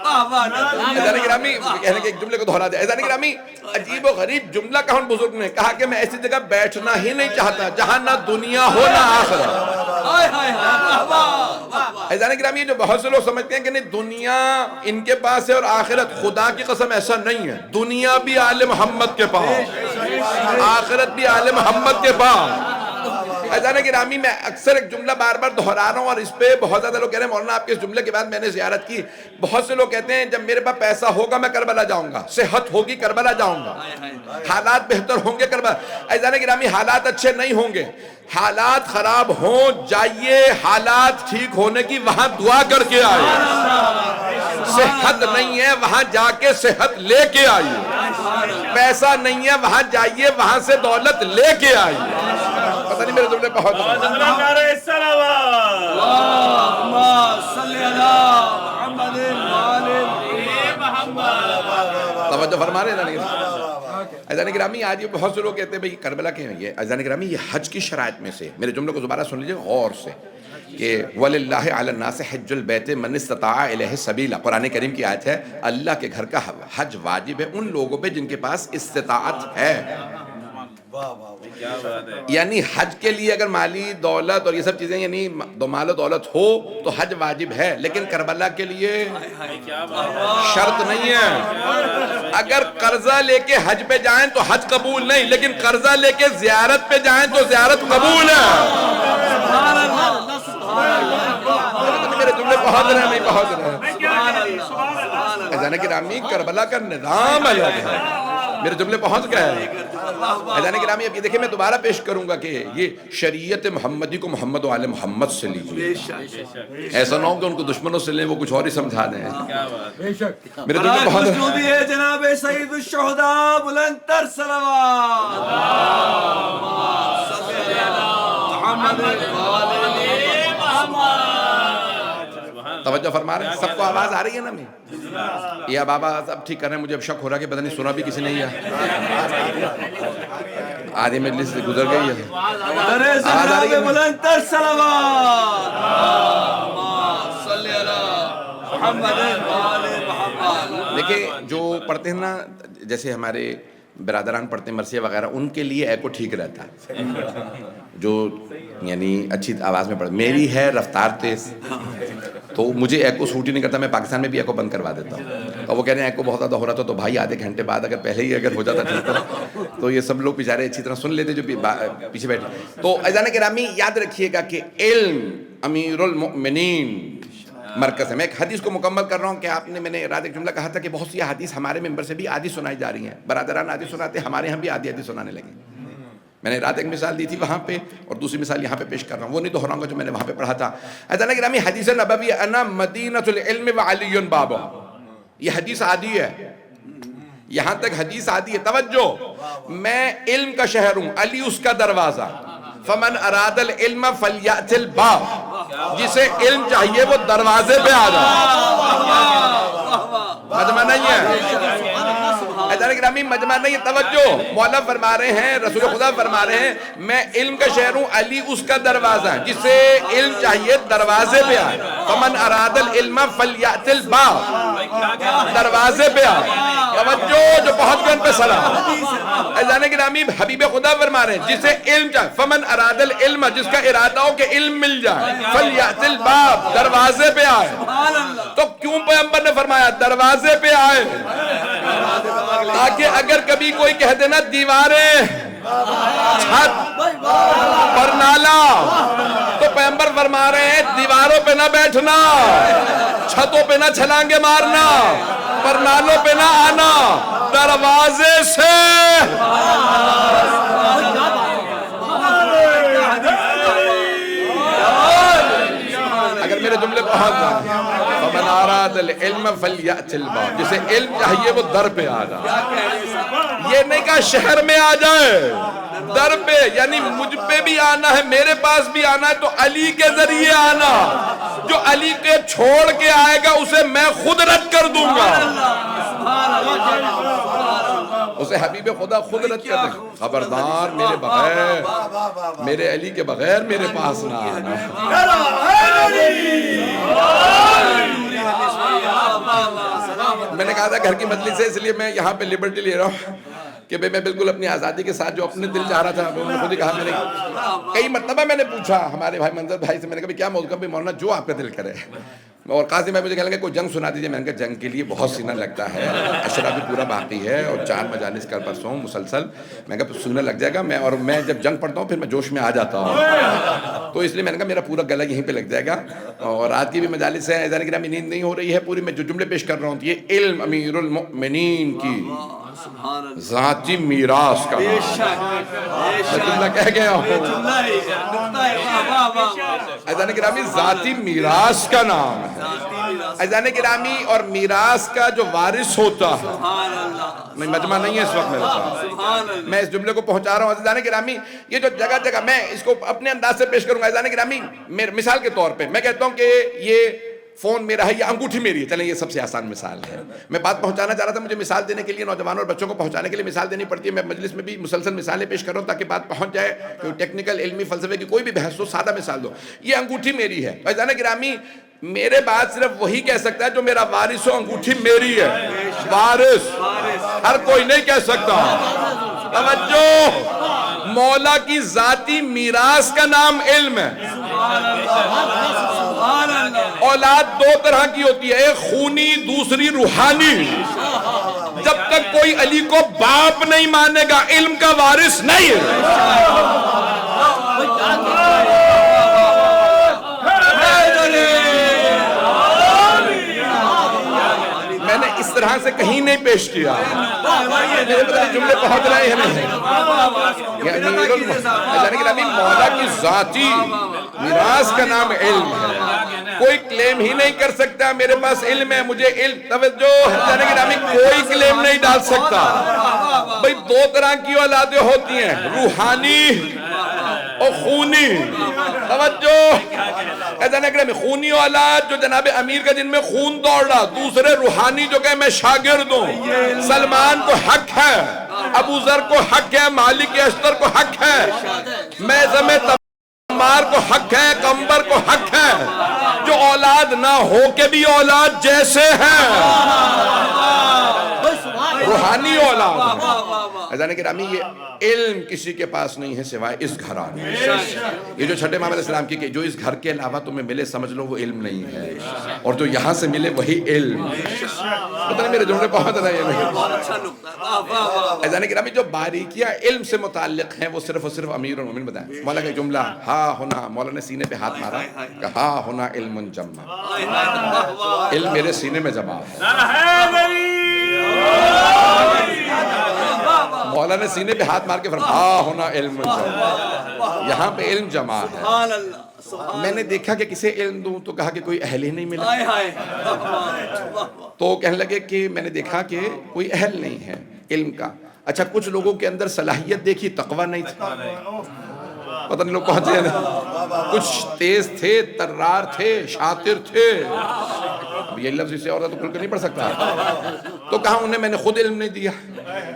اذان گرامی کہنے کے ایک جملے کو دہرا دیا. اذان گرامی عجیب و غریب جملہ کہا ان بزرگ نے، کہا کہ میں ایسی جگہ بیٹھنا ہی نہیں چاہتا جہاں نہ دنیا ہو نہ آخرت. اذان گرامی جو بہت سے لوگ سمجھتے ہیں کہ نہیں دنیا ان کے پاس ہے اور آخرت، خدا کی قسم ایسا نہیں ہے. دنیا بھی آل محمد کے پاس، آخرت بھی آل محمد کے پاس. اذان گرامی میں اکثر ایک جملہ بار بار دہرا رہا ہوں اور اس پہ بہت زیادہ لوگ کہہ رہے ہیں مولانا آپ کے اس جملے کے بعد میں نے زیارت کی. بہت سے لوگ کہتے ہیں جب میرے پاس پیسہ ہوگا میں کربلا جاؤں گا، صحت ہوگی کربلا جاؤں گا، حالات بہتر ہوں گے کربلا. اذان گرامی حالات اچھے نہیں ہوں گے، حالات خراب ہوں جائیے حالات ٹھیک ہونے کی وہاں دعا کر کے آئے. صحت نہیں ہے وہاں جا کے صحت لے کے آئیے، پیسہ نہیں ہے وہاں جائیے وہاں سے دولت لے کے آئیے. پتہ نہیں میرے جملے بہت توجہ فرما رہے ہیں. اذان گرامی آج یہ بہت سے لوگ کہتے ہیں بھئی کربلا کے ہیں. اذان گرامی یہ حج کی شرائط میں سے، میرے جملے کو دوبارہ سن لیجئے غور سے، کہ وَلِلَّهِ عَلَى النَّاسِ حِجُّ الْبَيْتِ مَنِ اسْتَطَاعَ إِلَيْهِ سَبِيلًا. قرآن کریم کی آیت ہے اللہ کے گھر کا حج واجب ہے ان لوگوں پہ جن کے پاس استطاعت ہے. یعنی حج کے لیے اگر مالی دولت اور یہ سب چیزیں یعنی مال و دولت ہو تو حج واجب ہے، لیکن کربلا کے لیے شرط نہیں ہے. اگر قرضہ لے کے حج پہ جائیں تو حج قبول نہیں، لیکن قرضہ لے کے زیارت پہ جائیں تو زیارت قبول ہے. میرے جملے پہنچ رہے ہیں نہیں پہنچ رہے ہیں؟ اذان گرامی کربلا کا نظام الگ ہے. میرے جملے پہنچ گئے ہیں؟ اذان گرامی اب یہ دیکھیں میں دوبارہ پیش کروں گا کہ یہ شریعت محمدی کو محمد و آل محمد سے لیجیے، ایسا نہ ہو کہ ان کو دشمنوں سے لیں وہ کچھ اور ہی سمجھا دیں. میرے جملے پہنچ رہے ہیں؟ جناب سید الشہداء بلند تر صلوات. توجہ فرما رہے ہیں؟ سب کو آواز آ رہی ہے نا میں؟ یا بابا اب ٹھیک کر رہے ہیں، مجھے اب شک ہو رہا ہے کہ پتہ نہیں سنا بھی کسی نے ہی ہے، آدھی مجلس سے گزر گئی ہے، درے جناب بلند تر صلوات صلی اللہ محمد وآل محمد. دیکھیں جو پڑھتے ہیں نا، جیسے ہمارے برادران پڑھتے ہیں مرثیہ وغیرہ، ان کے لیے ایکو ٹھیک رہتا ہے، جو یعنی اچھی آواز میں پڑھتے. میری ہے رفتار تیز تو مجھے ایکو سوٹ ہی نہیں کرتا، میں پاکستان میں بھی ایکو بند کروا دیتا ہوں. اور وہ کہہ رہے ہیں ایکو بہت زیادہ ہو رہا تھا تو بھائی آدھے گھنٹے بعد اگر پہلے ہی اگر ہو جاتا ٹھیک تو یہ سب لوگ بیچارے اچھی طرح سن لیتے جو پیچھے بیٹھے. تو عزیزان گرامی یاد رکھیے گا کہ علم امیر المؤمنین مرکز ہے. میں ایک حدیث کو مکمل کر رہا ہوں کہ آپ نے، میں نے رات ایک جملہ کہا تھا کہ بہت سی حدیث ہمارے ممبر سے بھی آدھی سنائی جا رہی ہیں، برادران آدھی سناتے ہیں، ہمارے ہم بھی آدھی سنانے لگے. میں نے رات ایک مثال دی تھی وہاں پہ، اور دوسری مثال یہاں پہ پیش کر رہا ہوں، وہ نہیں دہراؤں گا جو میں نے وہاں پہ پڑھا تھا. عزیزان گرامی حدیث نبوی انا مدینۃ العلم وعلی بابہ، یہ حدیث عادی ہے، یہاں تک حدیث عادی ہے. توجہ، میں علم کا شہر ہوں، علی اس کا دروازہ. فمن اراد العلم فلیأت الباب، جسے علم چاہیے وہ دروازے پہ آ جائے. مجمع نہیں ہے عزیزان گرامی، مجمع نہیں ہے. توجہ، مولا فرما رہے ہیں، رسول خدا فرما رہے ہیں میں علم کا شہر ہوں، علی اس کا دروازہ ہے، جسے علم چاہیے دروازے پہ آئے. فمن اراد العلم فلیأت الباب، دروازے پہ آئے. توجہ، جو بہت گن پہ سلام. عزیزان گرامی حبیب خدا فرما رہے ہیں جسے علم چاہیے، فمن اراد العلم، جس کا ارادہ ہو کہ علم مل جائے، فلیأت الباب، دروازے پہ آئے. تو کیوں پیغمبر نے فرمایا دروازے پہ آئے؟ تاکہ اگر کبھی کوئی کہہ دینا دیواریں، چھت پر نالا، تو پیغمبر فرما رہے ہیں دیواروں پہ نہ بیٹھنا، چھتوں پہ نہ چھلانگے مارنا، پر نالوں پہ نہ آنا، دروازے سے. اگر میرے جملے پہنچ جائیں، فمن اراد العلم فلیأت الباب، جسے علم چاہیے وہ در پہ آ جائے. یہ نہیں کہا شہر میں آ جائے، در پہ، یعنی مجھ پہ بھی آنا ہے، میرے پاس بھی آنا ہے تو علی کے ذریعے آنا. جو علی کے چھوڑ کے آئے گا اسے میں خود رد کر دوں گا، اسے حبیب خدا خود رد کر دے گا. خبردار میرے بغیر، میرے علی کے بغیر میرے پاس نہ آنا. میں نے کہا تھا گھر کی مجلس ہے، اس لیے میں یہاں پہ لبرٹی لے رہا ہوں کہ میں بالکل اپنی آزادی کے ساتھ جو اپنے دل چاہ رہا تھا انہوں نے خود ہی کہا. میں نے کئی مرتبہ میں نے پوچھا ہمارے بھائی منظر بھائی سے، میں نے کہا کیا موضوع بھی مولانا جو آپ کا دل کرے. اور قاضی میں مجھے کہنے لگے کوئی جنگ سنا دیجیے. میں نے کہا جنگ کے لیے بہت سینہ لگتا ہے، اشرا بھی پورا باقی ہے اور 4 مجالس کل پرسوں مسلسل. میں نے کہا سننے لگ جائے گا میں، اور میں جب جنگ پڑھتا ہوں پھر میں جوش میں آ جاتا ہوں، تو اس لیے میں نے کہا میرا پورا گلا یہیں پہ لگ جائے گا. اور رات کی بھی مجالس ہے، عزیزان گرامی نیند نہیں ہو رہی ہے پوری. میں جو جملے پیش کر رہا ہوں یہ علم امیر المؤمنین کی ذاتی میراث کا میں جملہ کہہ گیا ہوں. عزیزان گرامی ذاتی میراث کا نام ہے. عزیزان گرامی اور میراث کا جو وارث ہوتا ہے، میں مجمع نہیں ہے اس وقت میرے ساتھ، میں اس جملے کو پہنچا رہا ہوں. عزیزان گرامی یہ جو جگہ جگہ میں اس کو اپنے انداز سے پیش کروں گا. عزیزان گرامی مثال کے طور پہ میں کہتا ہوں کہ یہ فون میرا ہے، یہ انگوٹھی میری ہے. چلیں یہ سب سے آسان مثال ہے. میں بات پہنچانا چاہ رہا تھا، مجھے مثال دینے کے لیے نوجوانوں اور بچوں کو پہنچانے کے لیے مثال دینی پڑتی ہے. میں مجلس میں بھی مسلسل مثالیں پیش کر رہا ہوں تاکہ بات پہنچ جائے. کوئی ٹیکنیکل علمی فلسفے کی کوئی بھی بحث ہو، سادہ مثال دو. یہ انگوٹھی میری ہے. عزیزان گرامی میرے بعد صرف وہی کہہ سکتا ہے جو میرا وارث ہو. انگوٹھی میری ہے، وارث ہر کوئی نہیں کہہ سکتا. توجہ، مولا کی ذاتی میراث کا نام علم ہے. اولاد 2 طرح کی ہوتی ہے، ایک خونی، دوسری روحانی. جب تک کوئی علی کو باپ نہیں مانے گا علم کا وارث نہیں ہے. میں نے اس طرح سے کہیں نہیں پیش کیا، جملے پہنچ رہے ہیں. مولا کی ذاتی میراث کا نام علم ہے. کوئی کلیم ہی نہیں کر سکتا میرے پاس علم ہے، مجھے علم. توجہ، کوئی کلیم نہیں ڈال سکتا. بھئی 2 طرح کی اولادیں ہوتی ہیں، روحانی اور خونی توجہ خونی اولاد جو جناب امیر کا جن میں خون دوڑ رہا، دوسرے روحانی جو کہ میں شاگرد ہوں، سلمان کو حق ہے، ابو ذر کو حق ہے، مالک اشتر کو حق ہے، میثم تمار کو حق ہے، قمبر کو حق ہے، جو اولاد نہ ہو کے بھی اولاد جیسے ہیں، روحانی اولاد۔ عزیزان گرامی یہ علم کسی کے پاس نہیں ہے سوائے اس گھرانے میں۔ یہ جو چھٹے امام علیہ السلام کی کہ جو اس گھر کے علاوہ تمہیں ملے سمجھ لو وہ علم نہیں ہے، اور جو یہاں سے ملے وہی علم۔ پتہ نہیں میرے جملے پہنچ رہے ہیں نہیں؟ عزیزان گرامی جو باریکیاں علم سے متعلق ہیں وہ صرف اور صرف امیر المومنین بتائیں۔ مولا کا جملہ ہا ہونا، مولا نے سینے پہ ہاتھ مارا کہ ہا ہونا علم جمع، علم میرے سینے میں جمع ہے۔ مولا نے سینے پہ ہاتھ مار کے فرمایا ہاں ہونا علم جمع، یہاں پہ علم جمع ہے۔ میں نے دیکھا کہ کسے علم دوں تو کہا کہ کوئی اہل ہی نہیں ملا، تو کہنے لگے کہ میں نے دیکھا کہ کوئی اہل نہیں ہے علم کا۔ اچھا کچھ لوگوں کے اندر صلاحیت دیکھی، تقوی نہیں تھی، پتہ نہیں لوگ پہنچے ہیں، کچھ تیز تھے، ترار تھے، شاطر تھے، اب یہ لفظ اسے اور تو کھل کے نہیں پڑھ سکتا، تو کہا انہیں میں نے خود علم نہیں دیا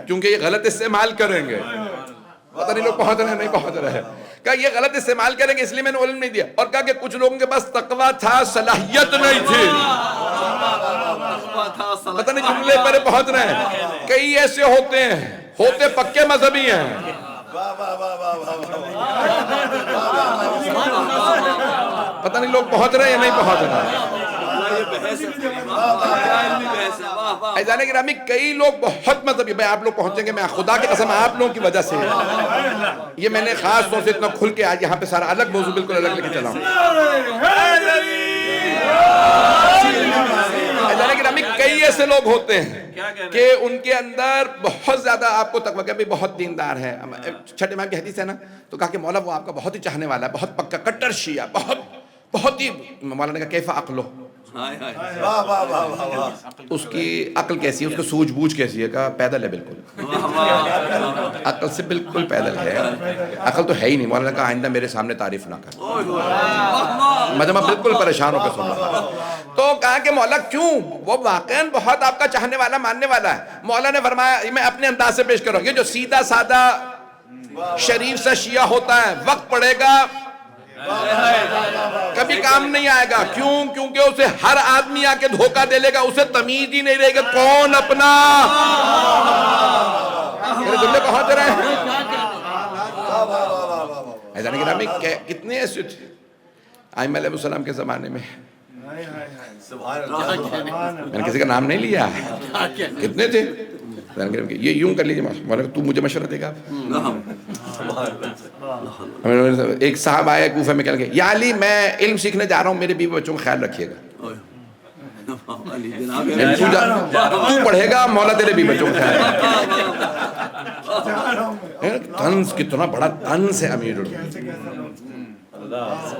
کیونکہ یہ غلط استعمال کریں گے، پتہ نہیں لوگ پہنچ رہے ہیں نہیں پہنچ رہے ہیں، کہا یہ غلط استعمال کریں گے اس لیے میں نے علم نہیں دیا، اور کہا کہ کچھ لوگوں کے پاس تقوی تھا، صلاحیت نہیں تھی۔ پتہ نہیں جملے پر پہنچ رہے ہیں، کئی ایسے ہوتے ہیں، ہوتے پکے مذہبی ہیں، پتہ نہیں لوگ پہنچ رہے ہیں نہیں پہنچ رہے۔ عزیزان گرامی کئی لوگ بہت مذہبی، میں آپ لوگ پہنچیں گے، میں خدا کی قسم آپ لوگوں کی وجہ سے، یہ میں نے خاص طور سے اتنا کھل کے آج یہاں پہ سارا الگ موضوع بالکل الگ لے کے چلا ہوں۔ عزیزان گرامی کئی ایسے لوگ ہوتے ہیں کہ ان کے اندر بہت زیادہ آپ کو تقوی کہ بہت دیندار ہے، چھٹے امام کی حدیث ہے نا، تو کہا کہ مولا وہ آپ کا بہت ہی چاہنے والا ہے، بہت پکا کٹر شیعہ، بہت ہی، مولا نے کہا کیفا عقلو، اس کی عقل کیسی ہے، اس کی سوجھ بوجھ کیسی ہے، کہا پیدل ہے بالکل، عقل سے بالکل پیدل ہے، عقل تو ہے ہی نہیں۔ مولانا نے کہا آئندہ میرے سامنے تعریف نہ کر، مجمع بالکل پریشان ہو کے سن رہا، تو کہا کہ مولا کیوں، وہ واقعاً بہت آپ کا چاہنے والا ماننے والا ہے۔ مولا نے فرمایا میں اپنے انداز سے پیش کر رہا ہوں، یہ جو سیدھا سادہ شریف سا شیعہ ہوتا ہے وقت پڑے گا کبھی کام نہیں آئے گا، کیوں؟ کیونکہ اسے ہر آدمی آ کے دھوکہ دے لے گا، اسے تمیز ہی نہیں رہے گا کون اپنا۔ میرے جملے پہنچ رہے ہیں؟ عزیزان گرامی کتنے ایسے تھے ائمہ علیہ السلام کے زمانے میں، میں نے کسی کا نام نہیں لیا، کتنے تھے؟ یہ یوں کر لیجیے، مولانا تو مجھے مشورہ دے گا۔ ایک صاحب آیا کوفہ میں کہنے لگے یا علی میں علم سیکھنے جا رہا ہوں، میرے بیوی بچوں کا خیال رکھیے گا، تو پڑھے گا مولا تیرے بیوی بچوں کا خیال۔ طنز کتنا بڑا طنز ہے امیر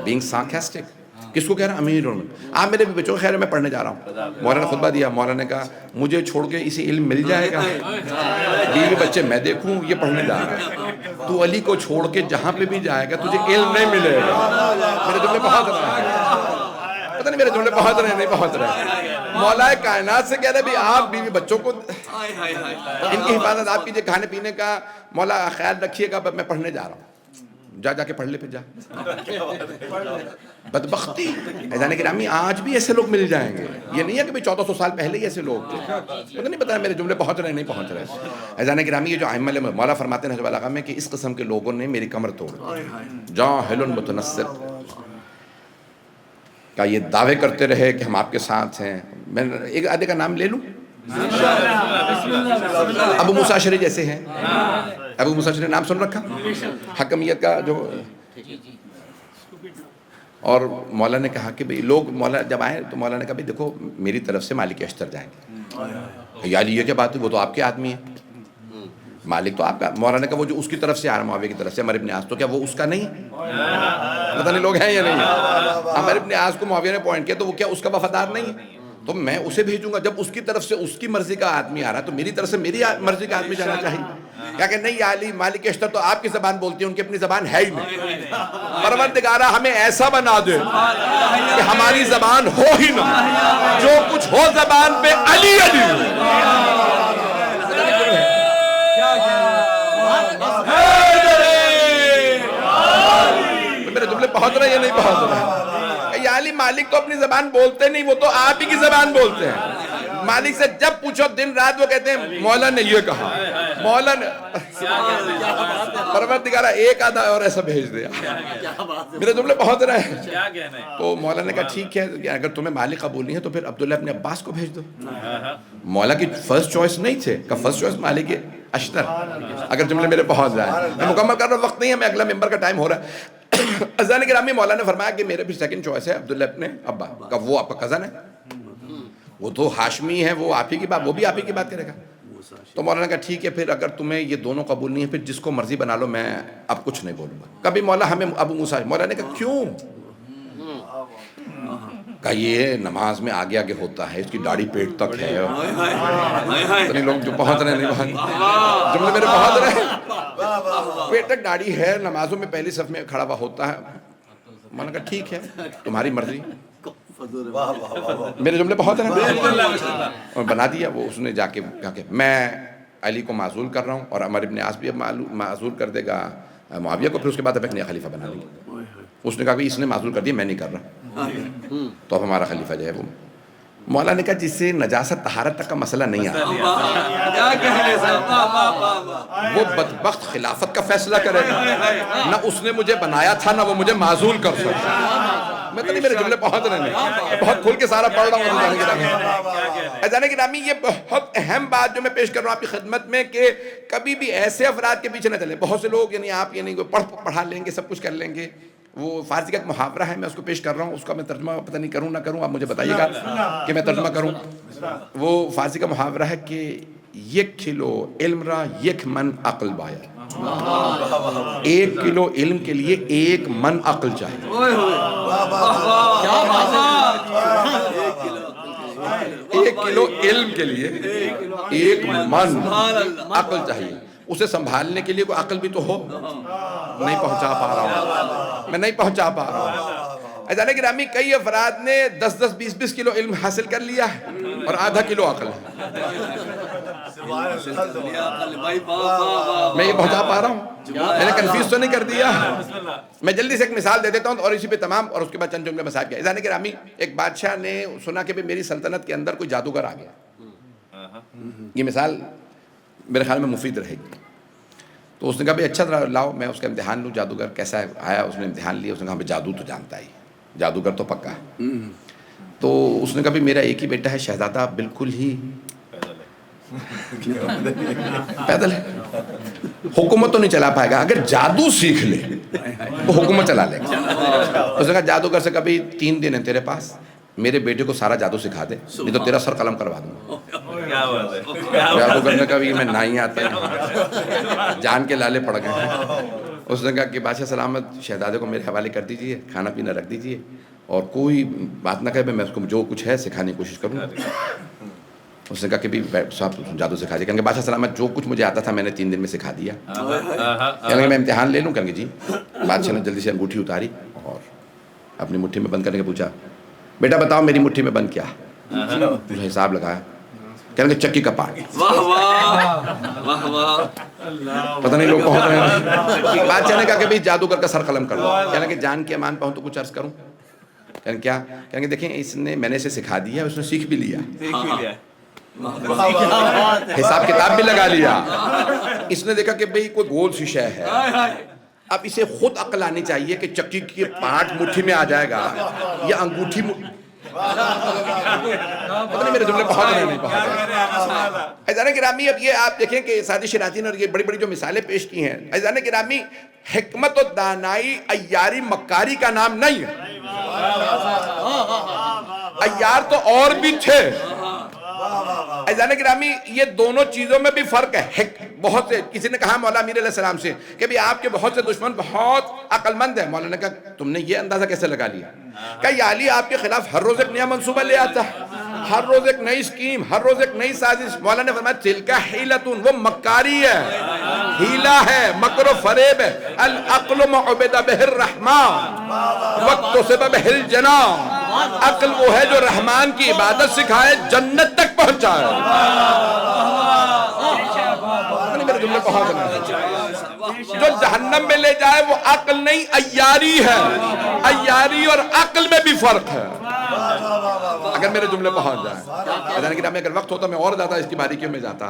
being sarcastic، کس کو کہہ رہا امیر آپ میرے بچوں کا خیر ہے، میں پڑھنے جا رہا ہوں۔ مولانا نے خطبہ دیا، مولانا نے کہا مجھے چھوڑ کے اسے علم مل جائے گا، بیوی بچے میں دیکھوں، یہ پڑھنے جا رہا ہے، تو علی کو چھوڑ کے جہاں پہ بھی جائے گا تجھے علم نہیں ملے گا۔ میرے جملے پہنچ رہے ہیں، پتہ نہیں میرے جملے پہنچ رہے ہیں نہیں پہنچ رہے۔ مولا کائنات سے کہہ رہے بھی آپ بیوی بچوں کو ان کی حفاظت آپ کیجئے، کھانے پینے کا مولا خیال رکھیے گا، میں پڑھنے جا رہا ہوں، جا کے پڑھ لے پھر جا۔ بدبختی عزیزان گرامی آج بھی ایسے لوگ مل جائیں گے، یہ نہیں ہے کہ 1400 سال پہلے ہی ایسے لوگ تھے، پتہ نہیں پتا میرے جملے پہنچ رہے ہیں نہیں پہنچ رہے۔ عزیزان گرامی یہ جو ائمہ علیہ مولا فرماتے ہیں بلاغہ میں کہ اس قسم کے لوگوں نے میری کمر توڑ دی، جاہل متنصر، کیا یہ دعوے کرتے رہے کہ ہم آپ کے ساتھ ہیں۔ میں ایک آدھے کا نام لے لوں، ابو موسیٰ اشعری جیسے ہیں، ابو موسیٰ اشعری نام سن رکھا، حکمیت کا جو، اور مولا نے کہا کہ بھئی لوگ مولا جب آئے تو مولا نے کہا بھئی دیکھو میری طرف سے مالک اشتر جائیں گے، یار یہ کیا بات ہے، وہ تو آپ کے آدمی ہے، مالک تو آپ کا۔ مولا نے کہا وہ جو اس کی طرف سے آ رہا معاویہ کی طرف سے عمر ابن عاص، تو کیا وہ اس کا نہیں؟ پتہ نہیں لوگ ہیں یا نہیں؟ عمر ابن عاص کو معاویہ نے پوائنٹ کیا تو وہ کیا اس کا وفادار نہیں ہے؟ تو میں اسے بھیجوں گا. جب اس کی طرف سے اس کی مرضی کا آدمی آ رہا ہے تو میری طرف سے میری مرضی کا آدمی جانا چاہیے. کیا کہ نہیں یا علی مالک اشتر تو آپ کی زبان بولتی ہیں, ان کی اپنی زبان ہے ہی نہیں. پروردگارہ ہمیں ایسا بنا دے کہ ہماری زبان ہو ہی نہ, جو کچھ ہو زبان پہ علی علی ہو. میرے جملے پہنچ رہے ہیں یا نہیں پہنچ رہے؟ یا علی مالک تو اپنی زبان بولتے نہیں, وہ تو آپ ہی کی زبان بولتے ہیں. مالک سے جب پوچھو دن رات وہ کہتے ہیں مولا نے یہ کہا, مولا نے. پروردگارہ ایک آدھا اور ایسا بھیج دیا. میرے جملے پہنچ رہے ہیں. تو مولا نے کہا ٹھیک ہے, اگر تمہیں مالک قبول نہیں ہے تو پھر عبداللہ ابن عباس کو بھیج دو. مولا کی فرسٹ چوائس نہیں تھے, کہ فرسٹ چوائس مالک اشتر. اگر جملے میرے پہنچ جائیں, میں مکمل کر رہا ہوں, وقت نہیں ہے, میں اگلا ممبر کا ٹائم ہو رہا ہے. اذان گرامی مولا نے فرمایا کہ میرے بھی سیکنڈ چوائس ہے عبداللہ ابن ابا کا, وہ آپ کا کزن ہے, وہ تو ہاشمی ہے, وہ آپ ہی کی بات, وہ بھی آپ ہی کی بات کرے گا. تو مولا نے کہا ٹھیک ہے, پھر اگر تمہیں یہ دونوں قبول نہیں ہے پھر جس کو مرضی بنا لو, میں اب کچھ نہیں بولوں گا. کبھی مولا ہمیں ابو موسیٰ, مولا نے کہا کیوں؟ کہا یہ نماز میں آگے آگے ہوتا ہے, اس کی داڑھی پیٹ تک ہے. اتنے لوگ جو پہنچ رہے ہیں, جملے میرے پہنچ رہے ہیں, پیٹ تک داڑھی ہے, نمازوں میں پہلی صف میں کھڑا ہوا ہوتا ہے. میں نے کہا ٹھیک ہے تمہاری مرضی. میرے جملے پہنچ رہے ہیں, اور بنا دیا. وہ اس نے جا کے کہا کہ میں علی کو معزول کر رہا ہوں, اور عمر ابن عاص بھی معزول کر دے گا معاویہ کو, پھر اس کے بعد اب ایک نیا خلیفہ بنا لیں گے. اس نے کہا کہ اس نے معزول کر دیا, میں نہیں کر رہا, تو اب ہمارا خلیفہ جو ہے وہ. مولا نے کہا جس سے نجاست طہارت تک کا مسئلہ نہیں آتا, وہ بدبخت خلافت کا فیصلہ کرے گا. نہ اس نے مجھے بنایا تھا, نہ وہ مجھے معزول کر سکتا. میں تو نہیں, میرے جملے پہنچ رہے ہیں, بہت کھل کے سارا پڑھ رہا ہوں. اذان گرامی یہ بہت اہم بات جو میں پیش کر رہا ہوں آپ کی خدمت میں, کہ کبھی بھی ایسے افراد کے پیچھے نہ چلیں. بہت سے لوگ یعنی آپ یعنی پڑھا لیں گے, سب کچھ کر لیں گے. وہ فارسی کا ایک محاورہ ہے, میں اس کو پیش کر رہا ہوں, اس کا میں ترجمہ پتہ نہیں کروں نہ کروں, آپ مجھے بتائیے گا کہ میں ترجمہ کروں. وہ فارسی کا محاورہ ہے کہ یک کلو علم را یک من عقل باید. 1 کلو علم کے لیے 1 من عقل چاہیے. 1 کلو علم کے لیے 1 من عقل چاہیے. اسے سنبھالنے کے لیے کوئی عقل بھی تو ہو. نہیں پہنچا پا رہا ہوں, میں نہیں پہنچا پا رہا ہوں. اذان گرامی کئی افراد نے 10-10, 20-20 کلو علم حاصل کر لیا ہے, اور آدھا کلو عقل ہے. میں یہ پہنچا پا رہا ہوں, میں نے کنفیوز تو نہیں کر دیا. میں جلدی سے ایک مثال دے دیتا ہوں اور اسی پہ تمام, اور اس کے بعد چند جملے مسائل کیا. اذان گرامی ایک بادشاہ نے سنا کہ میری سلطنت کے اندر کوئی جادوگر آ گیا. یہ مثال میرے خیال میں مفید رہے گی. تو اس نے کہا بھائی اچھا لاؤ میں اس کا امتحان لوں, جادوگر کیسا ہے. آیا, اس نے امتحان لیا, اس نے کہا بھائی جادو تو جانتا ہی, جادوگر تو پکا ہے. تو اس نے کہا بھائی میرا ایک ہی بیٹا ہے شہزادہ, بالکل ہی پیدل ہے, حکومت تو نہیں چلا پائے گا, اگر جادو سیکھ لے تو حکومت چلا لے گا. اس نے کہا جادوگر سے کبھی 3 دن ہے تیرے پاس, میرے بیٹے کو سارا جادو سکھا دے, نہیں تو تیرا سر قلم کروا دوں. جادوگر نے کہا میں نہ ہی آتا ہے, جان کے لالے پڑ گئے. اس نے کہا کہ بادشاہ سلامت, شہزادے کو میرے حوالے کر دیجئے, کھانا پینا رکھ دیجئے, اور کوئی بات نہ کہے, میں اس کو جو کچھ ہے سکھانے کی کوشش کروں. اس نے کہا کہ صاحب جادو سکھا دیے. کہیں گے بادشاہ سلامت جو کچھ مجھے آتا تھا میں نے 3 دن میں سکھا دیا. کہیں گے میں امتحان لے لوں. کہیں گے جی. بادشاہ نے جلدی سے انگوٹھی اتاری اور اپنی مٹھی میں بند کرنے کے پوچھا, بیٹا بتاؤ میری مٹھی میں بند کیا. حساب لگایا, کہیں گے چکی کا پارٹ. پتہ نہیں لوگ پہنچ رہے ہیں. بادشاہ نے کہا کہ بھائی جادوگر کا سر قلم کر دو. کہنے کہ جان کے امان پہنچ تو کچھ عرض کروں. کہیں کیا. کہیں گے دیکھیں اس نے, میں نے اسے سکھا دیا, اس نے سیکھ بھی لیا, حساب کتاب بھی لگا لیا. اس نے دیکھا کہ بھئی کوئی گول سی شے ہے, اب اسے خود عقل آنی چاہیے کہ چکی کی پارٹ مٹھی میں آ جائے گا یا انگوٹھی. پتہ نہیں میرے جملے پہنچ رہے نہیں پہنچ رہے. اذان گرامی اب یہ آپ دیکھیں کہ سادی شراطی نے اور یہ بڑی بڑی جو مثالیں پیش کی ہیں. اذان گرامی حکمت و دانائی عیاری مکاری کا نام نہیں ہے. عیار تو اور بھی تھے. اذان گرامی یہ دونوں چیزوں میں بھی فرق ہے. بہت سے, کسی نے کہا مولا امیر علیہ السلام سے کہ بھی آپ کے بہت سے دشمن بہت عقل مند ہیں. مولا نے کہا تم نے یہ اندازہ کیسے لگا لیا. کہ یا علی آپ کے خلاف ہر روز ایک نیا منصوبہ لے آتا ہے, ہر روز ایک نئی اسکیم، ہر روز ایک نئی سازش. مولا نے فرمایا تلکا حیلتون، وہ مکاری ہے، ہیلا ہے، مکر و فریب ہے. العقل معبد بہ الرحمن واکتسب بہ الجنان. عقل وہ ہے جو رحمان کی عبادت سکھائے، جنت تک پہنچائے. میرے جملے پہنچ رہے ہیں. جو جہنم میں لے جائے وہ عقل نہیں، عیاری ہے. عیاری اور عقل میں بھی فرق ہے. اگر میرے جملے پہنچ جائیں. عزیزان گرامی اگر وقت ہوتا میں اور زیادہ اس کی باریکیوں میں جاتا.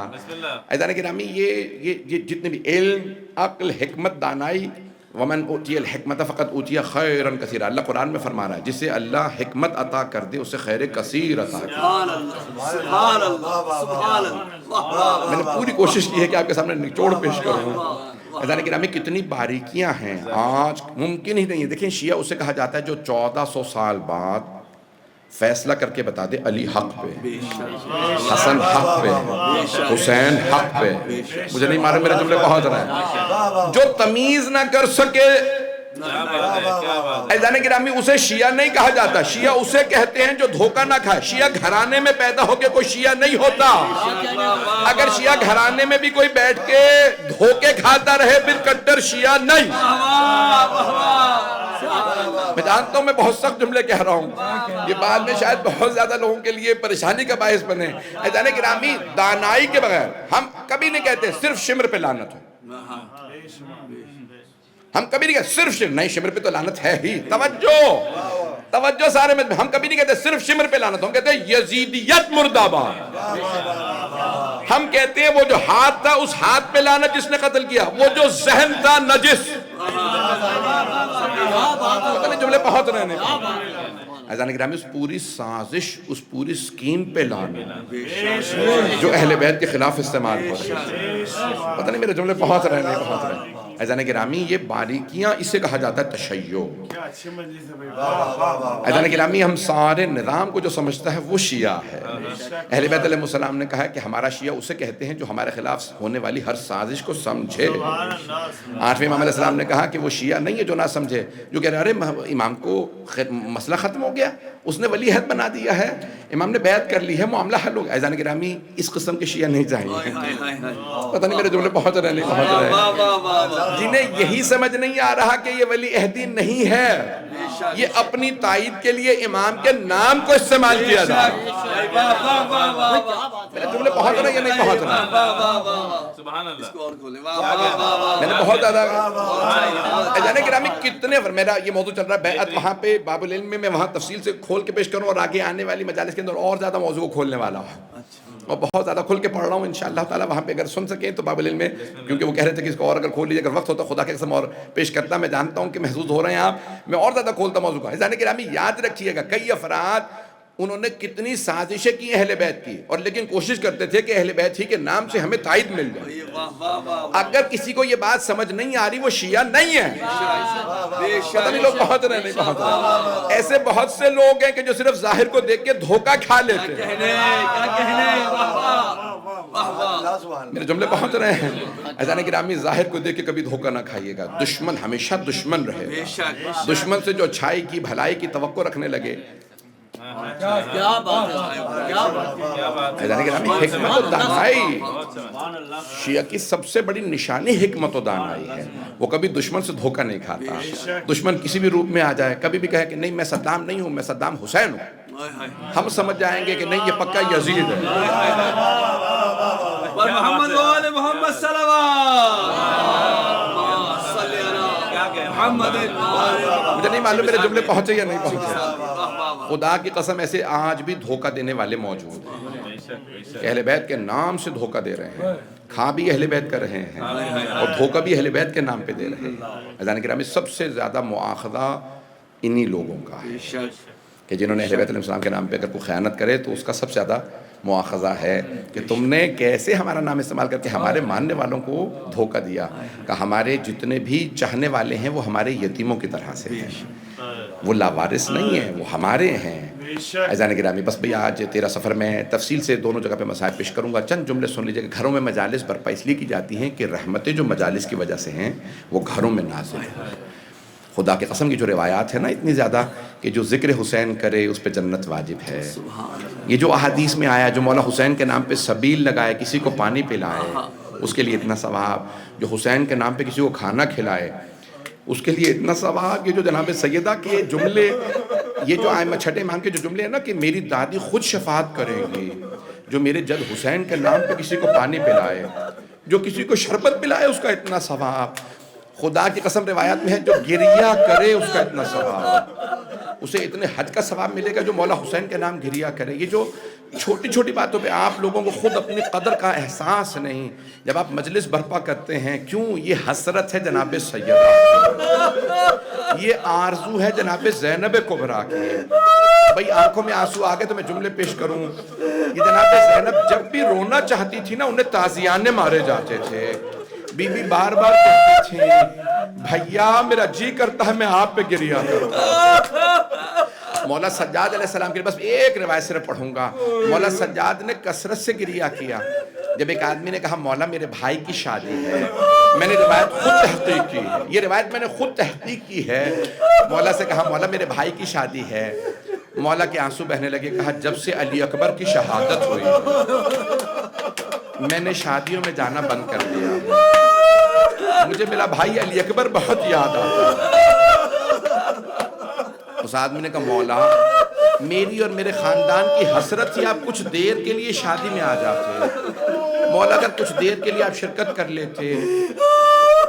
عزیزان گرامی یہ جتنے بھی علم، عقل، حکمت، دانائی، ومن اوتی الحکمت فقط اوتی خیرا کثیرا، اللہ قرآن میں فرما رہا ہے جسے اللہ حکمت عطا کر دے اسے خیر کثیر عطا کر دے. سبحان اللہ سبحان اللہ. میں نے پوری کوشش کی ہے کہ آپ کے سامنے نچوڑ پیش کروں. عزیزان گرامی کتنی باریکیاں ہیں آج ممکن ہی نہیں ہے. دیکھیں شیعہ اسے کہا جاتا ہے جو 1400 سال بعد فیصلہ کر کے بتا دے علی حق پہ، حسن حق پہ، حسین حق پہ. مجھے نہیں مارے، میرے جملے پہنچ رہے ہیں. جو تمیز نہ کر سکے عزیزان گرامی اسے شیعہ نہیں کہا جاتا. شیعہ اسے کہتے ہیں جو دھوکہ نہ کھائے. شیعہ گھرانے میں پیدا ہو کے کوئی شیعہ نہیں ہوتا. اگر شیعہ گھرانے میں بھی کوئی بیٹھ کے دھوکے کھاتا رہے پھر کٹر شیعہ نہیں. میں جانتا ہوں میں بہت سخت جملے کہہ رہا ہوں، یہ بعد میں شاید بہت زیادہ لوگوں کے لیے پریشانی کا باعث بنے. عزیزان گرامی دانائی کے بغیر ہم کبھی نہیں کہتے صرف شمر پہ لعنت ہو. ہم کبھی نہیں کہتے صرف شمر، نہیں شمر پہ تو لعنت ہے ہی. توجہ سارے میں. ہم کبھی نہیں کہتے صرف شمر پہ لعنت ہو، ہم کہتے ہیں یزیدیت مرد آباد. ہم کہتے ہیں وہ جو ہاتھ تھا اس ہاتھ پہ لعنت جس نے قتل کیا، وہ جو ذہن تھا نجس. جملے پہنچ رہے ہیں. عزیزان گرامی اس پوری سازش، اس پوری سکیم پہ لعنت جو اہل بیت کے خلاف استعمال ہو رہی ہے. پتہ نہیں میرے جملے پہنچ رہے ہیں نہیں پہنچ رہے ہیں. عزیزان گرامی یہ باریکیاں اسے کہا جاتا ہے تشیع. عزیزان گرامی ہم سارے نظام کو جو سمجھتا ہے وہ شیعہ ہے. اہل بیت علیہ السلام نے کہا ہے کہ ہمارا شیعہ اسے کہتے ہیں جو ہمارے خلاف ہونے والی ہر سازش کو سمجھے. 8ویں امام علیہ السلام نے کہا کہ وہ شیعہ نہیں ہے جو نہ سمجھے، جو کہہ رہے ارے امام کو مسئلہ ختم ہو گیا، اس نے ولی عہد بنا دیا ہے، امام نے بیعت کر لی ہے، معاملہ حل ہو گیا. عزیزان گرامی اس قسم کے شیعہ نہیں چاہیے. پتہ نہیں میرے جملے پہنچ رہے نہیں پہنچ رہے. جنہیں یہی سمجھ نہیں آ رہا کہ یہ ولی عہدی نہیں ہے، یہ اپنی تائید کے لیے امام کے نام کو استعمال کیا جائے. میرے جملے پہنچ رہے ہیں یا نہیں پہنچ رہے؟ میں نے بہت زیادہ عزیزان گرامی کتنے میرا یہ موضوع چل رہا ہے بیعت وہاں پہ باب العلم میں وہاں تفصیل سے کھول کے پیش کروں اور آگے آنے والی مجالس کے اندر اور زیادہ موضوع کو کھولنے والا ہوں اور بہت زیادہ کھل کے پڑھ رہا ہوں انشاءاللہ تعالیٰ. وہاں پہ اگر سن سکیں تو باب العلم میں، کیونکہ وہ کہہ رہے تھے کہ اس کو اور اگر کھول لیجیے، اگر وقت ہوتا خدا کے قسم اور پیش کرتا. میں جانتا ہوں کہ محظوظ ہو رہے ہیں آپ، میں اور زیادہ کھولتا موضوع کا. عزیزان گرامی یاد رکھیے گا کئی افراد انہوں نے کتنی سازشیں کی اہل بیت کی، اور لیکن کوشش کرتے تھے کہ اہل بیت ہی کے نام سے ہمیں تائید مل جائے. اگر کسی کو یہ بات سمجھ نہیں آ رہی وہ شیعہ نہیں ہے. پتہ نہیں لوگ پہنچ رہے نہیں پہنچ رہے. ایسے بہت سے لوگ ہیں کہ جو صرف ظاہر کو دیکھ کے دھوکہ کھا لیتے ہیں. میرے جملے پہنچ رہے ہیں. عزیزان گرامی ظاہر کو دیکھ کے کبھی دھوکہ نہ کھائیے گا. دشمن ہمیشہ دشمن رہے گا. دشمن سے جو اچھائی کی بھلائی کی توقع رکھنے لگے، حکمت و دانائی شیعہ کی سب سے بڑی نشانی حکمت و دانائی ہے. وہ کبھی دشمن سے دھوکہ نہیں کھاتا. دشمن کسی بھی روپ میں آ جائے، کبھی بھی کہے کہ نہیں میں صدام نہیں ہوں، میں صدام حسین ہوں، ہم سمجھ جائیں گے کہ نہیں یہ پکا یزید ہے. محمد وآل محمد صلوات. مجھے نہیں معلوم میرے جملے پہنچے یا نہیں پہنچے. خدا کی قسم ایسے آج بھی دھوکہ دینے والے موجود ہیں. اہل بیت کے نام سے دھوکہ دے رہے ہیں، کھا بھی اہل بیت کر رہے ہیں اور دھوکہ بھی اہل بیت کے نام پہ دے رہے ہیں. عزیزان گرامی سب سے زیادہ مؤاخذہ انہی لوگوں کا ہے کہ جنہوں نے اہل بیت علیہ السلام کے نام پہ اگر کوئی خیانت کرے تو اس کا سب سے زیادہ مؤاخذہ ہے کہ تم نے کیسے ہمارا نام استعمال کر کے ہمارے ماننے والوں کو دھوکہ دیا. کہ ہمارے جتنے بھی چاہنے والے ہیں وہ ہمارے یتیموں کی طرح سے ہیں، وہ لاوارث نہیں ہیں، وہ ہمارے ہیں. عزیزان گرامی بس بھئی آج 13 سفر میں تفصیل سے دونوں جگہ پہ مسائل پیش کروں گا. چند جملے سن لیجئے کہ گھروں میں مجالس برپا اس لیے کی جاتی ہیں کہ رحمتیں جو مجالس کی وجہ سے ہیں وہ گھروں میں نازل ہیں. خدا کی قسم کی جو روایات ہے نا اتنی زیادہ کہ جو ذکر حسین کرے اس پہ جنت واجب ہے. یہ جو احادیث میں آیا جو مولا حسین کے نام پہ سبیل لگائے کسی کو پانی پلائے اس کے لیے اتنا ثواب, جو حسین کے نام پہ کسی کو کھانا کھلائے اس کے لیے اتنا ثواب. یہ جو جناب سیدہ کے جملے, یہ جو ائمہ چھٹے امام کے جو جملے ہیں نا کہ میری دادی خود شفاعت کریں گی, جو میرے جد حسین کے نام پہ کسی کو پانی پلائے, جو کسی کو شربت پلائے اس کا اتنا ثواب. خدا کی قسم روایت میں ہے جو گریہ کرے اس کا اتنا ثواب, اسے اتنے حج کا ثواب ملے گا جو مولا حسین کے نام گریہ کرے. یہ جو چھوٹی چھوٹی باتوں پہ آپ لوگوں کو خود اپنی قدر کا احساس نہیں, جب آپ مجلس برپا کرتے ہیں کیوں یہ حسرت ہے جناب سیدہ, یہ آرزو ہے جناب زینب کبریٰ کی. بھئی آنکھوں میں آنسو آگے تو میں جملے پیش کروں. یہ جناب زینب جب بھی رونا چاہتی تھی نا انہیں تازیانے مارے جاتے تھے. بی بی بار بار کہتی تھی بھیا میرا جی کرتا ہے میں آپ پہ گریہ کرتا. مولا سجاد علیہ السلام کے بس ایک روایت صرف پڑھوں گا. مولا سجاد نے کثرت سے گریہ کیا. جب ایک آدمی نے کہا مولا میرے بھائی کی شادی ہے, میں نے روایت خود تحقیق کی, یہ روایت میں نے خود تحقیق کی ہے. مولا سے کہا مولا میرے بھائی کی شادی ہے. مولا کے آنسو بہنے لگے. کہا جب سے علی اکبر کی شہادت ہوئی میں نے شادیوں میں جانا بند کر دیا. مجھے میرا بھائی علی اکبر بہت یاد آتا ہے. اس آدمی نے کہا مولا میری اور میرے خاندان کی حسرت تھی آپ کچھ دیر کے لیے شادی میں آ جاتے. مولا اگر کچھ دیر کے لیے آپ شرکت کر لیتے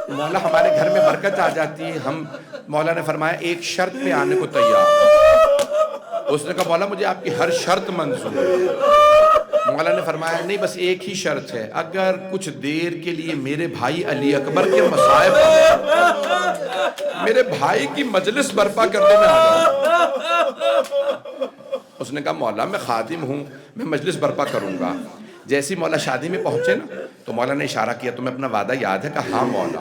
مولا ہمارے گھر میں برکت آ جاتی. ہم مولا نے فرمایا ایک شرط پہ آنے کو تیار. اس نے کہا مولا مجھے آپ کی ہر شرط منظور ہے. مولا نے فرمایا نہیں بس ایک ہی شرط ہے, اگر کچھ دیر کے لیے میرے بھائی علی اکبر کے مصائب میرے بھائی کی مجلس برپا کرنے میں آ جاؤ. اس نے کہا مولا میں خادم ہوں میں مجلس برپا کروں گا. جیسی مولا شادی میں پہنچے نا تو مولا نے اشارہ کیا تمہیں اپنا وعدہ یاد ہے؟ کہا ہاں مولا.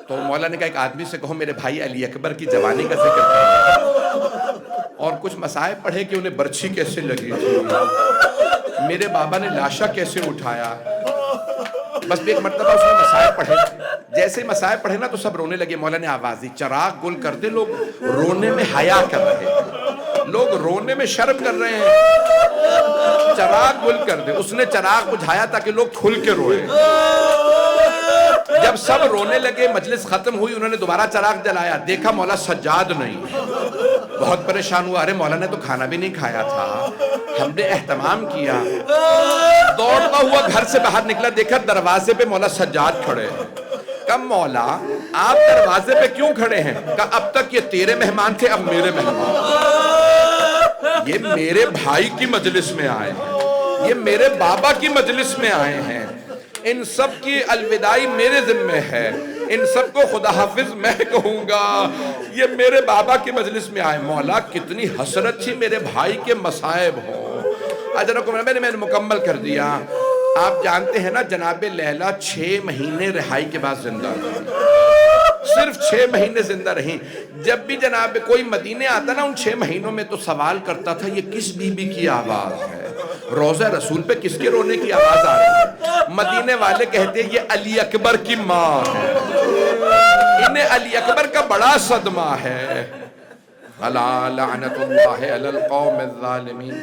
تو مولا نے کہا ایک آدمی سے کہو میرے بھائی علی اکبر کی جوانی کا ذکر کرے اور کچھ مسائل پڑھے کہ انہیں برچھی کیسے لگی تھی, میرے بابا نے لاشا کیسے اٹھایا. بس ایک مرتبہ اس نے مسائل پڑھے. جیسے مسائل پڑھے نا تو سب رونے لگے. مولا نے آواز دی چراغ گل کر دے. لوگ رونے میں حیا کر رہے ہیں, لوگ رونے میں شرم کر رہے ہیں, چراغ گل کر دے. اس نے چراغ بجھایا تاکہ لوگ کھل کے روئے. جب سب رونے لگے مجلس ختم ہوئی انہوں نے دوبارہ چراغ جلایا, دیکھا مولا سجاد نہیں. بہت پریشان ہوا, ارے مولا نے تو کھانا بھی نہیں کھایا تھا, ہم نے اہتمام کیا. دوڑتا ہوا گھر سے باہر نکلا, دیکھا دروازے پہ مولا سجاد کھڑے ہیں. کہا مولا آپ دروازے پہ کیوں کھڑے ہیں؟ کہا اب تک یہ تیرے مہمان تھے اب میرے مہمان. یہ میرے بھائی کی مجلس میں آئے ہیں, یہ میرے بابا کی مجلس میں آئے ہیں, ان سب کی الوداعی میرے ذمہ ہے, ان سب کو خدا حافظ میں کہوں گا. یہ میرے بابا کی مجلس میں آئے. مولا کتنی حسرت تھی میرے بھائی کے مصائب ہوں. اجرکم میں نے مکمل کر دیا. آپ جانتے ہیں نا جناب لیلا 6 مہینے رہائی کے بعد زندہ رہی, صرف 6 مہینے زندہ رہی. جب بھی جناب کوئی مدینے آتا نا ان 6 مہینوں میں تو سوال کرتا تھا یہ کس بی بی کی آواز ہے, روضہ رسول پہ کس کے رونے کی آواز آ رہی ہے؟ مدینے والے کہتے ہیں یہ علی اکبر کی ماں ہے, انہیں علی اکبر کا بڑا صدمہ ہے. الا لعنت اللہ علی القوم الظالمین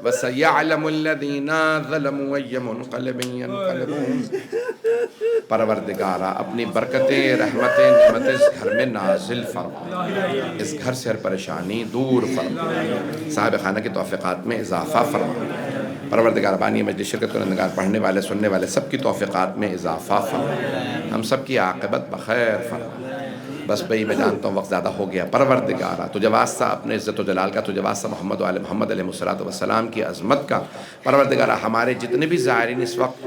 وسیعلم الذین ظلموا ای منقلب ینقلبون. پروردگارہ اپنی برکتیں رحمتیں نعمتیں اس گھر میں نازل فرما, اس گھر سے ہر پریشانی دور فرما, صاحب خانہ کے توفیقات میں اضافہ فرما. پروردگار بانی مجلس شرکت کنندگان پڑھنے والے سننے والے سب کی توفیقات میں اضافہ فرما, ہم سب کی عاقبت بخیر فرما. بس بھئی میں جانتا ہوں وقت زیادہ ہو گیا. پروردگارہ تجھے واسطہ اپنے عزت و جلال کا, تجھے واسطہ محمد و آل محمد علیہ السلام کی عظمت کا. پروردگارہ ہمارے جتنے بھی زائرین اس وقت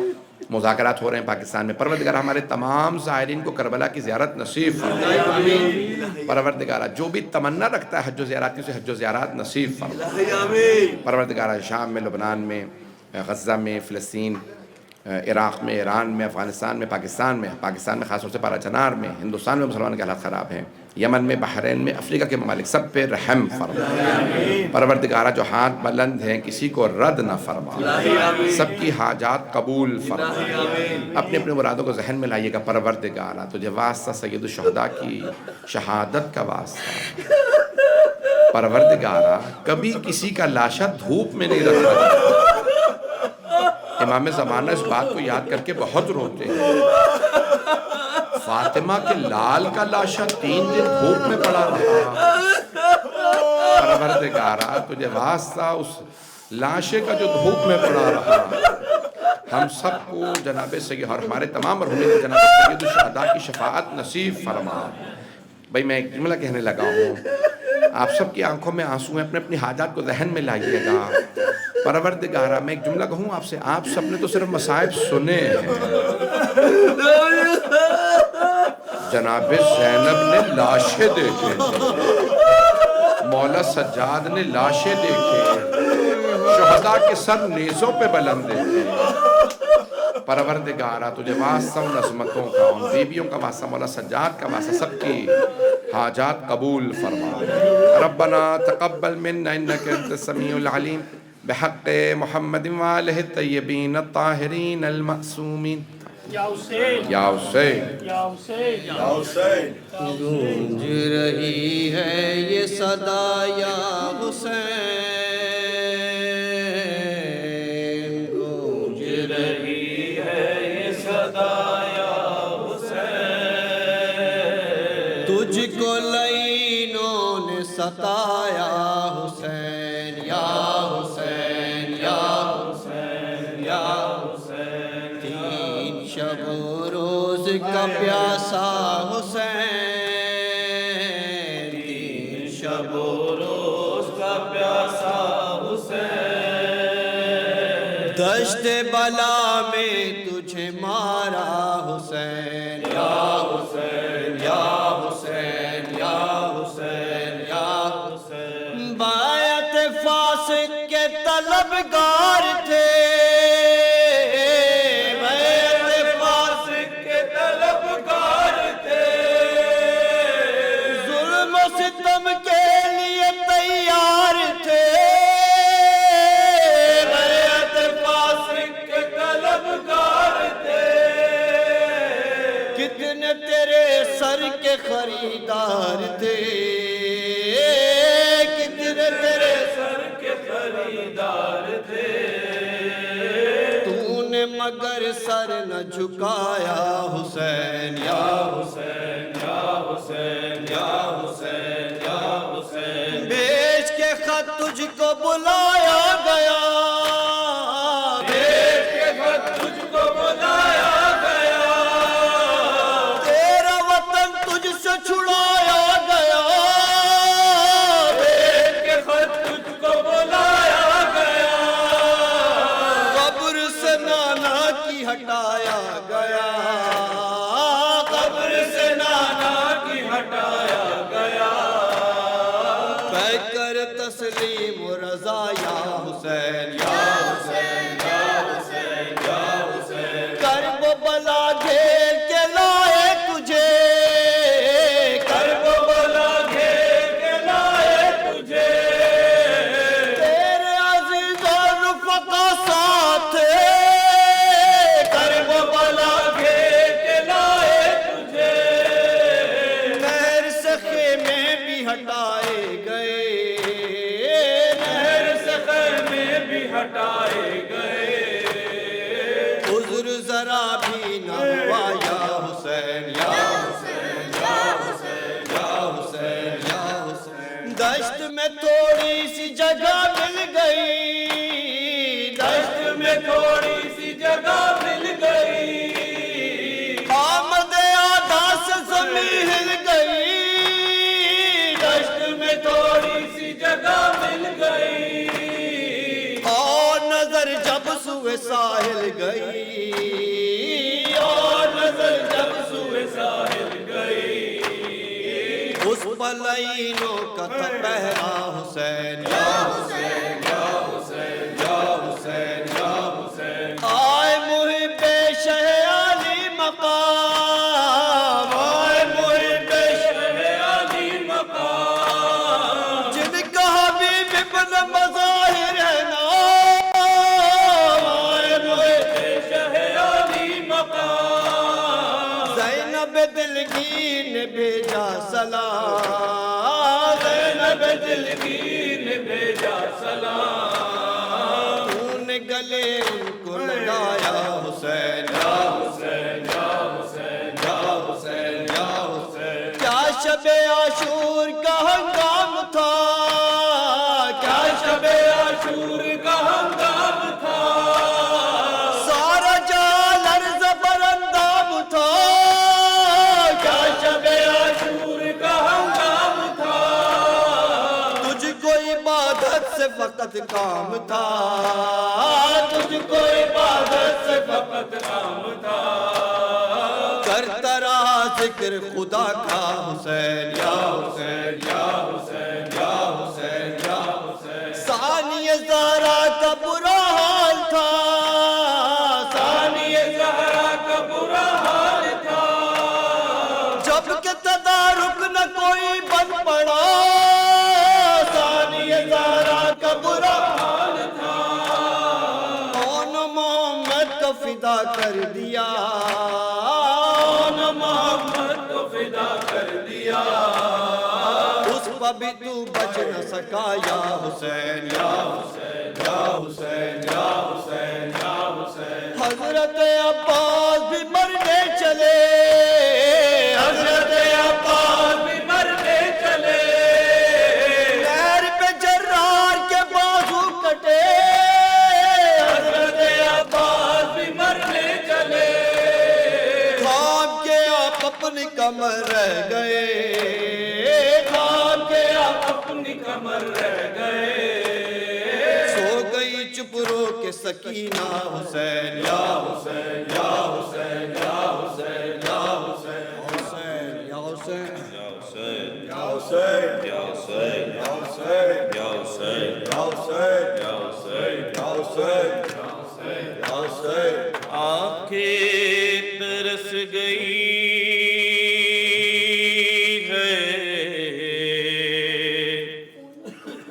مذاکرات ہو رہے ہیں پاکستان میں, پروردگارہ ہمارے تمام زائرین کو کربلا کی زیارت نصیب فرما. پروردگارہ جو بھی تمنا رکھتا ہے حج و زیارات کی اسے حج و زیارات نصیب فرما. پروردگارہ شام میں, لبنان میں, غزہ میں, فلسطین, عراق میں, ایران میں, افغانستان میں, پاکستان میں خاص طور سے پارا چنار میں, ہندوستان میں مسلمان کے حالات خراب ہیں. یمن میں، بحرین میں، افریقہ کے ممالک، سب پہ رحم فرما۔ پروردگارہ جو ہاتھ بلند ہیں کسی کو رد نہ فرما، سب کی حاجات قبول فرما۔ اپنے اپنے مرادوں کو ذہن میں لائیے گا۔ پروردگارہ تجھے واسطہ سید الشہداء کی شہادت کا واسطہ، پروردگارہ کبھی کسی کا لاشا دھوپ میں نہیں رکھا۔ امام زمانہ اس بات کو یاد کر کے بہت روتے ہیں۔ فاطمہ کے لال کا لاشا 3 دن دھوپ میں پڑا رہا۔ پروردگارہ تجھے واسطہ اس لاشے کا جو دھوپ میں پڑا رہا، ہم سب کو جناب سید اور ہمارے تمام مرحومین کو جناب سید الشہداء کی شفاعت نصیب فرما۔ بھائی میں ایک جملہ کہنے لگا ہوں، آپ سب کی آنکھوں میں آنسو ہیں، اپنے اپنی حاجات کو ذہن میں لائیے گا۔ پروردگارہ میں ایک جملہ کہوں آپ سے، آپ سب نے تو صرف مصائب سنے ہیں، جناب زینب نے لاشیں دیکھے، مولا سجاد نے لاشیں دیکھے، شہداء کے سر نیزوں پہ بلند دیکھے۔ پروردگارہ تجھے واسطہ ان عظمتوں کا، ان بیبیوں کا واسطہ، مولا سجاد کا واسطہ، سب کی حاجات قبول فرما۔ ربنا تقبل منا انک انت السمیع العلیم بحق محمد وآلہ الطیبین الطاہرین المعصومین۔ یا حسین یا حسین یا حسین یا حسین۔ گونج رہی ہے یہ صدا یا حسین، گونج رہی ہے یہ صدا یا حسین، تجھ کو لعینوں نے ستایا حسین یا حسین یا حسین یا حسین، 3 شب و روز کا پیاسا حسین، 3 شب و روز کا پیاسا حسین، دشت بلا میں تجھے مارا حسین یا حسین یا حسین یا حسین یا حسین، بیعت فاسق کے طلبگار تھے، بیعت فاسق کے طلبگار تھے، ظلم و ستم کے لیے تیار تھے، بیعت فاسق کے طلبگار تھے، کتنے تیرے سر کے خریدار تھے، کتنے تیرے سر کے خریدار تھے، تو نے مگر سر نہ جھکایا حسین یا حسین یا حسین یا حسین یا حسین، بھیج کے خط تجھ کو بلایا گیا، بھیج کے خط تجھ کو بلایا گیا، تیرا وطن تجھ سے چھڑایا گیا، بھیج کے خط تجھ کو بلایا گیا، قبر سے نانا کی ہٹایا گیا، قبر سے نانا کی ہٹایا گیا، پہ کر تسلیم و رضا یا حسین یا حسین یا حسین یا حسین، کرب و بلا گھیر کے لائے تجھے، کرب و بلا گھیر کے لائے تجھے، تیرے عزیز اور رفقا ساتھ تھے، کرب و بلا گھیر کے لائے تجھے، نہر سے خیمے بھی ہٹائے گئے، نہر سے خیمے بھی ہٹائے گئے، عذر ذرا بھی نہ ہوا یا حسین یا حسین یا حسین یا حسین یا حسین، دشت میں تھوڑی سی جگہ مل گئی، دشت میں تھوڑی سی جگہ مل گئی، آمد آدھا سے زمین ہل گئی، دشت میں تھوڑی سی جگہ مل گئی، اور نظر جب سوئے ساحل گئی، اور نظر جب سوئے ساحل گئی، اس پلائینوں کا تھا پہرا حسین یا حسین یا حسین یا حسین یا حسین، آئے محب شہ علی مقام، آئے محب شہ علی گلے ان کو لگایا حسین یا حسین یا حسین یا حسین یا حسین. کیا شب عاشور کا ہنگام تھا, کیا شب عاشور کا ہنگام تھا, سارا جال عرض پر اندام تھا. کیا شب عاشور کا ہنگام تھا, تجھ کو عبادت سے فقط کام تھا, تجھ کو عبادت سے فقط کام تھا. کرتا رہا ذکر خدا کا حسین یا حسین یا حسین یا حسین یا حسین. ثانی زہرا کا برا حال تھا, ثانی زہرا کا برا حال تھا, جب کہ تدارک نہ کوئی بن پڑا. ثانی زہرا کا برا حال تھا, کون محمد کو فدا کر دیا, محمد کو فدا کر دیا. اس پر بھی تو بچ نہ سکا یا حسین یا حسین یا حسین یا حسین یا حسین. حضرت عباس بھی مرنے چلے, حضرت عباس بھی مرنے چلے. نہر پہ جرار کے بازو کٹے, حضرت عباس بھی مرنے چلے. اپنی کمر رہ گئے, خواب کے آپ اپنی کمر رہ گئے. سو گئی چپ رو کے سکینہ حسین یا حسین یا حسین یا حسین یا حسین. حسین یا حسین یا حسین یا حسین یا حسین یا حسین یا حسین یا حسین یا حسین یا حسین یا حسین. آنکھیں ترس گئی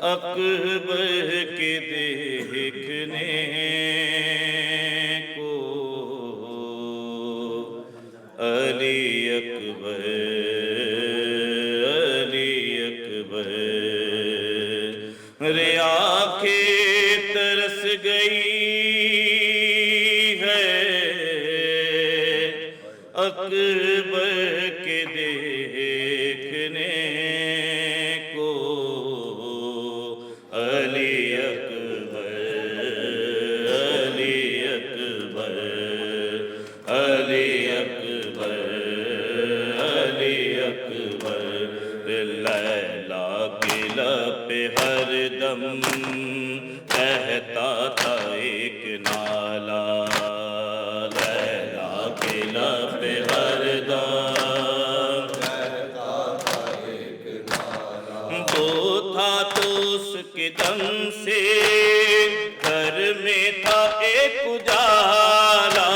اکبر کے دیکھنے کو, علی اکبر علی اکبر. رے آنکھیں ترس گئی ہے اکبر کے دیکھنے کو, علی اکبر علی اکبر علی اکبر علی اکبر. لیلا کے لب پہ ہر دم کہتا تھا ایک نالا, لیلا کے لب پہ ہر دم کہتا تھا ایک نالا. وہ تھا تو اس کے دم سے گھر میں تھا ایک اجالا.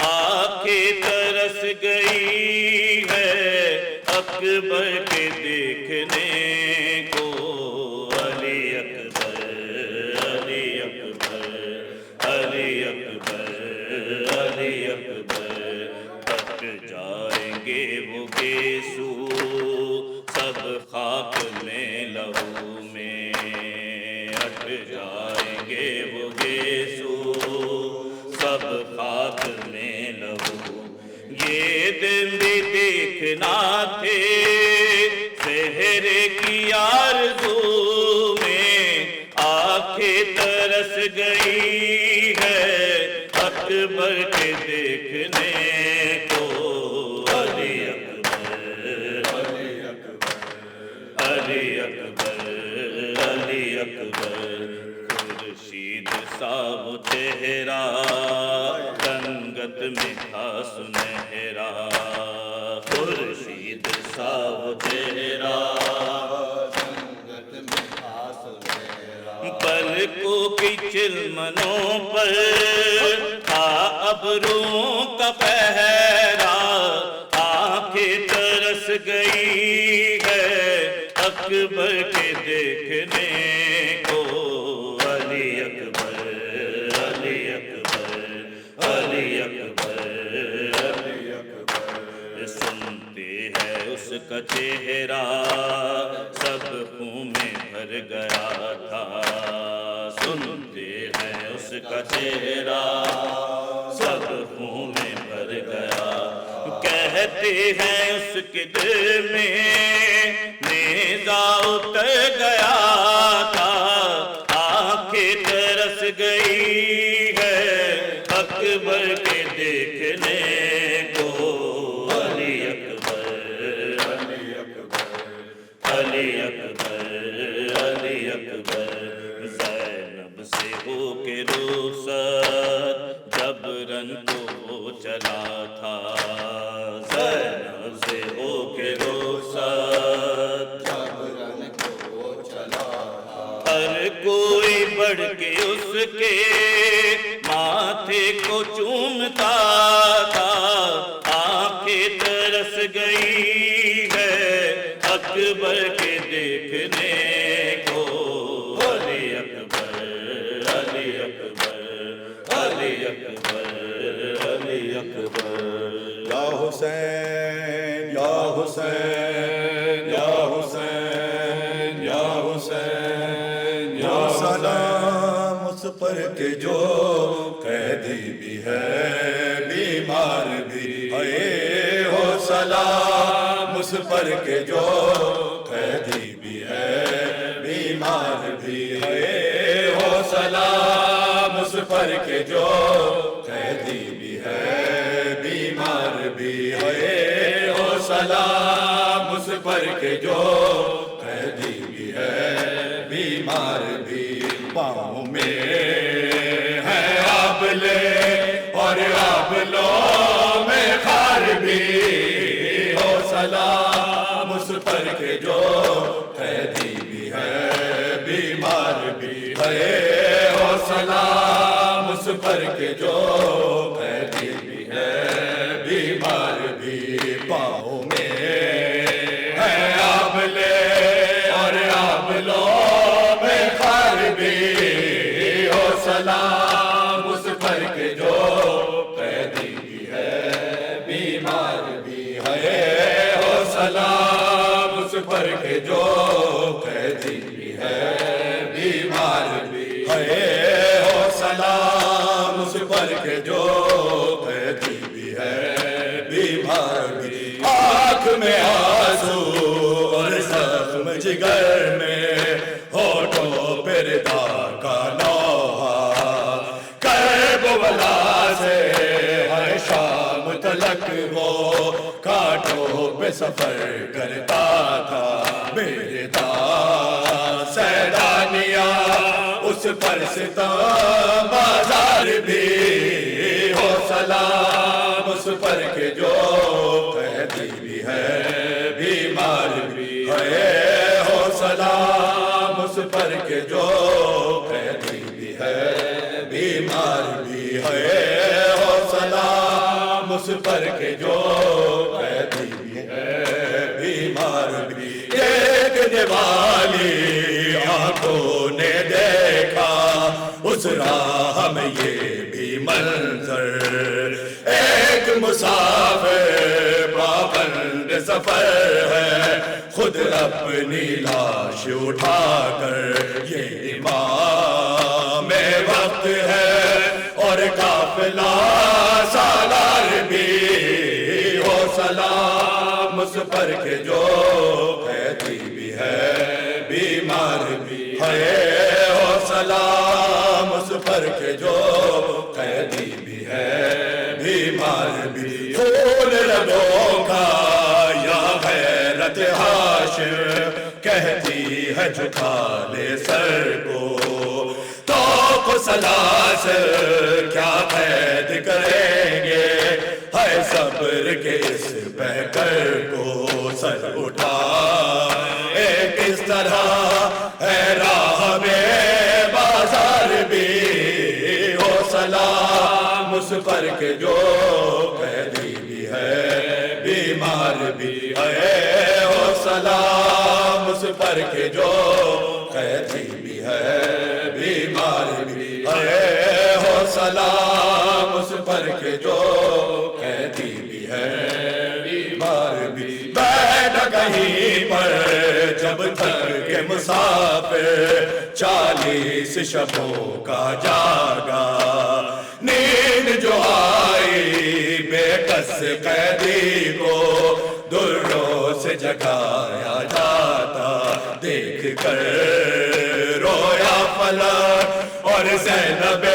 آنکھیں ترس گئی ہے اکبر کے دیکھنے کو, علی اکبر علی اکبر علی اکبر علی اکبر. کٹ جائیں گے وہ گیسو سب خاک میں لہو میں, ہٹ جائیں گے وہ گیسو سب خاک میں لہو. یہ دن بھی دیکھنا تھے سحرے کی آرزو میں, آنکھیں ترس گئی ہے اکبر کے دیکھنے کو, علی اکبر علی اکبر علی اکبر علی اکبر. خورشید سا وہ چہرہ رنگت میں تھا سنہرا, خورشید سا وہ چہرہ رنگت میں تھا سنہرا. پلکوں کی چلمنوں پر تھا ابروں کا پہرا, آنکھیں ترس گئی ہے اکبر کے دیکھنے کو, علی اکبر علی اکبر علی اکبر علی اکبر. سنتے ہیں اس کا چہرہ سب خون میں بھر گیا تھا, سنتے ہیں اس اس کا چہرہ سب خون میں بھر گیا. کہتے ہیں اس کے دل میں نیزہ اتر گیا تھا, آنکھیں ترس گئی ہے اکبر کے دیکھنے کو. علی اکبر علی اکبر علی اکبر علی اکبر. زینب سے ہو کے رخصت جبرن تو چلا تھا, زینب سے ہو کے رخصت جبرن تو چلا تھا. ہر کوئی بڑھ کے اس کے ماتھے کو چومتا تھا, آنکھیں ترس گئی ہے اکبر کے دیکھنے کو. علی اکبر علی اکبر علی اکبر علی اکبر. یا حسین یا حسین یا حسین یا حسین یا سلام اس پر کے جو قیدی بھی ہے بیمار بھی ہے. ہو سلام اس پر کے جو قیدی بھی ہے بیمار بھی ہے. ہو سلام اس پر کے جو قیدی بھی ہے بیمار بھی ہے. ہو سلام اس پر کے جو قیدی بھی ہے بیمار بھی. پاؤں میں ہے آبلے اور آبلوں میں خار بھی. ہو سلام اس پر کے جو قیدی بھی ہے بیمار بھی ہے. ہو سلام اس پر کے جو قیدی بھی ہے بیمار بھی. پاؤں میں ہے آبلے اور آبلوں میں خار بھی. ہو سلام اس پر کے جو قیدی بھی ہے بیمار بھی ہے. ہو سلام اس پر کے جو قیدی بھی ہے بیمار بھی ہے. ہو سلام اس پر کے جو قیدی بھی ہے بیمار بھی. آنکھ میں آنسو اور زخم جگر میں ہونٹوں پہ ردا کا نوحہ. کربلا سے ہر شام تلک وہ کانٹوں پہ سفر کرتا تھا. میرے داں سیدانیہ اس پر ستم بازار بھی. ہو سلام اس پر کے جو قیدی بھی ہے بیمار بھی ہے. ہو سلام اس پر کے جو قیدی بھی ہے بیمار بھی ہے. ہو سلام اس پر کے جو قیدی بھی ہے بیمار بھی. دیکھنے والی آنکھوں نے دیکھا اس راہ میں یہ بھی منظر. ایک مسافر پابند سفر ہے, خود اپنی لاش اٹھا کر. یہ امام وقت ہے اور قافلہ سالار بھی. ہو سلام اس پر کے جو قیدی بھی ہے بیمار بھی ہے. ہو سلام اس پر کے جو قیدی بھی ہے بیمار بھی. خون رگوں کا یا غیرت حاشر کہتی ہے جھکا لے سر کو. تو سلاسل کیا قید کریں گے, ہے صبر کے اس پیکر کو. سر اٹھا ایک اس طرح ہے راہ میں بازار بھی. ہو سلام اس پر کے جو قیدی بھی ہے بیمار بھی ہے. ہو سلام اس پر کے جو قیدی بھی ہے بیمار بھی ہے. ہو سلام اس پر کے جو قیدی بھی ہے بیمار بھی. بیٹھ گیا کہیں پر جب تھک کے مسافر 40 شبوں کا جاگا نیند جو آئی بے کس قیدی کو دروں سے جگایا جاتا دیکھ کر رویا فلک اور زینب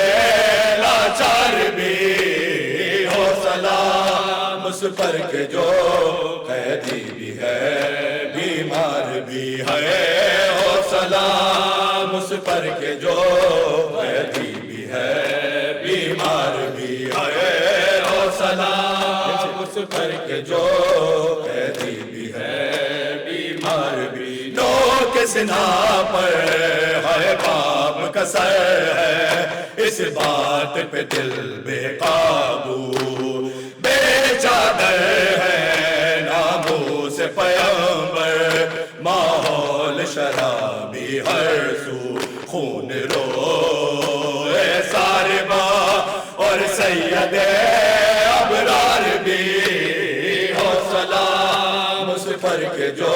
لاچار بھی ہو سلام اس پر کہ جو قیدی بھی ہے بیمار بھی ہے ہو سلام اس پر کہ جو قیدی بھی ہے بیمار بھی ہے ہو سلام اس پر کہ جو قیدی بھی ہے بیمار بھی نوک سنا پر ہے پاپ کا سر ہے اس بات پہ دل بے قابو بے چادر ہے ناموس پیغمبر ماحول شرابی ہر سو خون رو اے ساربا اور سید ابرار بھی ہو سلام اس پر کہ جو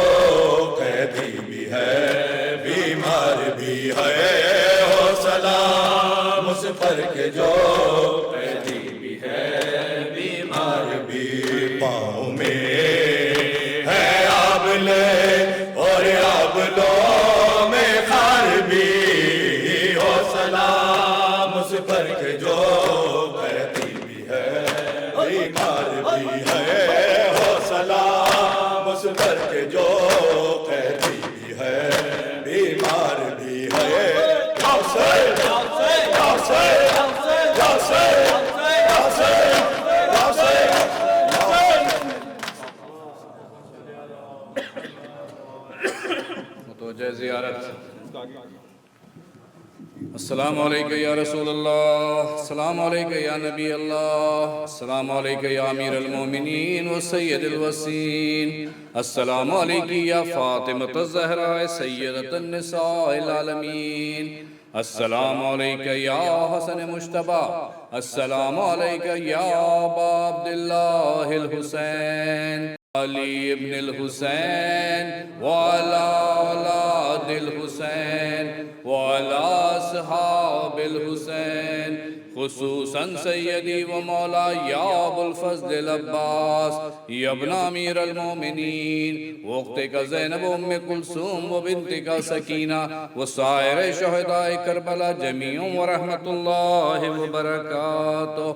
قیدی بھی ہے بیمار بھی ہے ہو سلام اس پر کہ جو قیدی بھی ہے بیمار بھی پاؤں میں ہے آبلے اور آبلوں میں خار بھی ہو سلام اس پر کہ جو قیدی بھی ہے بیمار بھی ہے ہو سلام اس پر کہ جو قیدی بھی ہے بیمار بھی ہے متوجہ زیارت السلام علیکم یا رسول اللہ السلام علیکم یا نبی اللہ السلام علیکم یا امیر المومنین و سید الوسین السلام علیکم یا فاطمۃ الزہراء سیدۃ النساء العالمین السلام علیکم یا حسن مجتبی السلام علیکم یا ابا عبداللہ الحسین علی ابن الحسین وعلا اولاد الحسین وعلا اصحاب الحسین خصوصاً سیدی و مولا یا ابو الفضل العباس یا ابن امیر المومنین وقت کا زینب ام کلثوم و بنت کا سکینہ و سائر شہداء کربلا جمیعوں و رحمت اللہ وبرکاتہ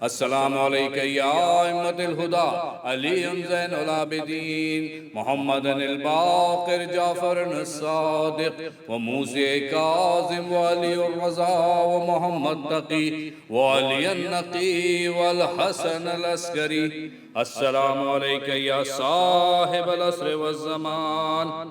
السلام علیکم یا ائمۃ الہدی علی زین العابدین محمد الباقر جعفر الصادق و موسی کاظم و علی الرضا و محمد تقی و علی النقی والحسن العسکری السلام علیکم یا صاحب العصر والزمان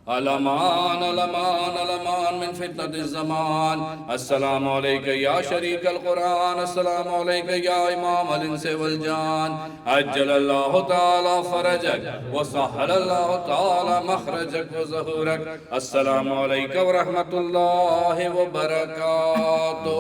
الامان الامان الامان من فتنة الزمان السلام علیکم یا شریک القرآن السلام علیکم یا امام الانس والجان عجل اللہ تعالی فرجک وسهل اللہ تعالی مخرجک وظہورک السلام علیکم ورحمت اللہ وبرکاتہ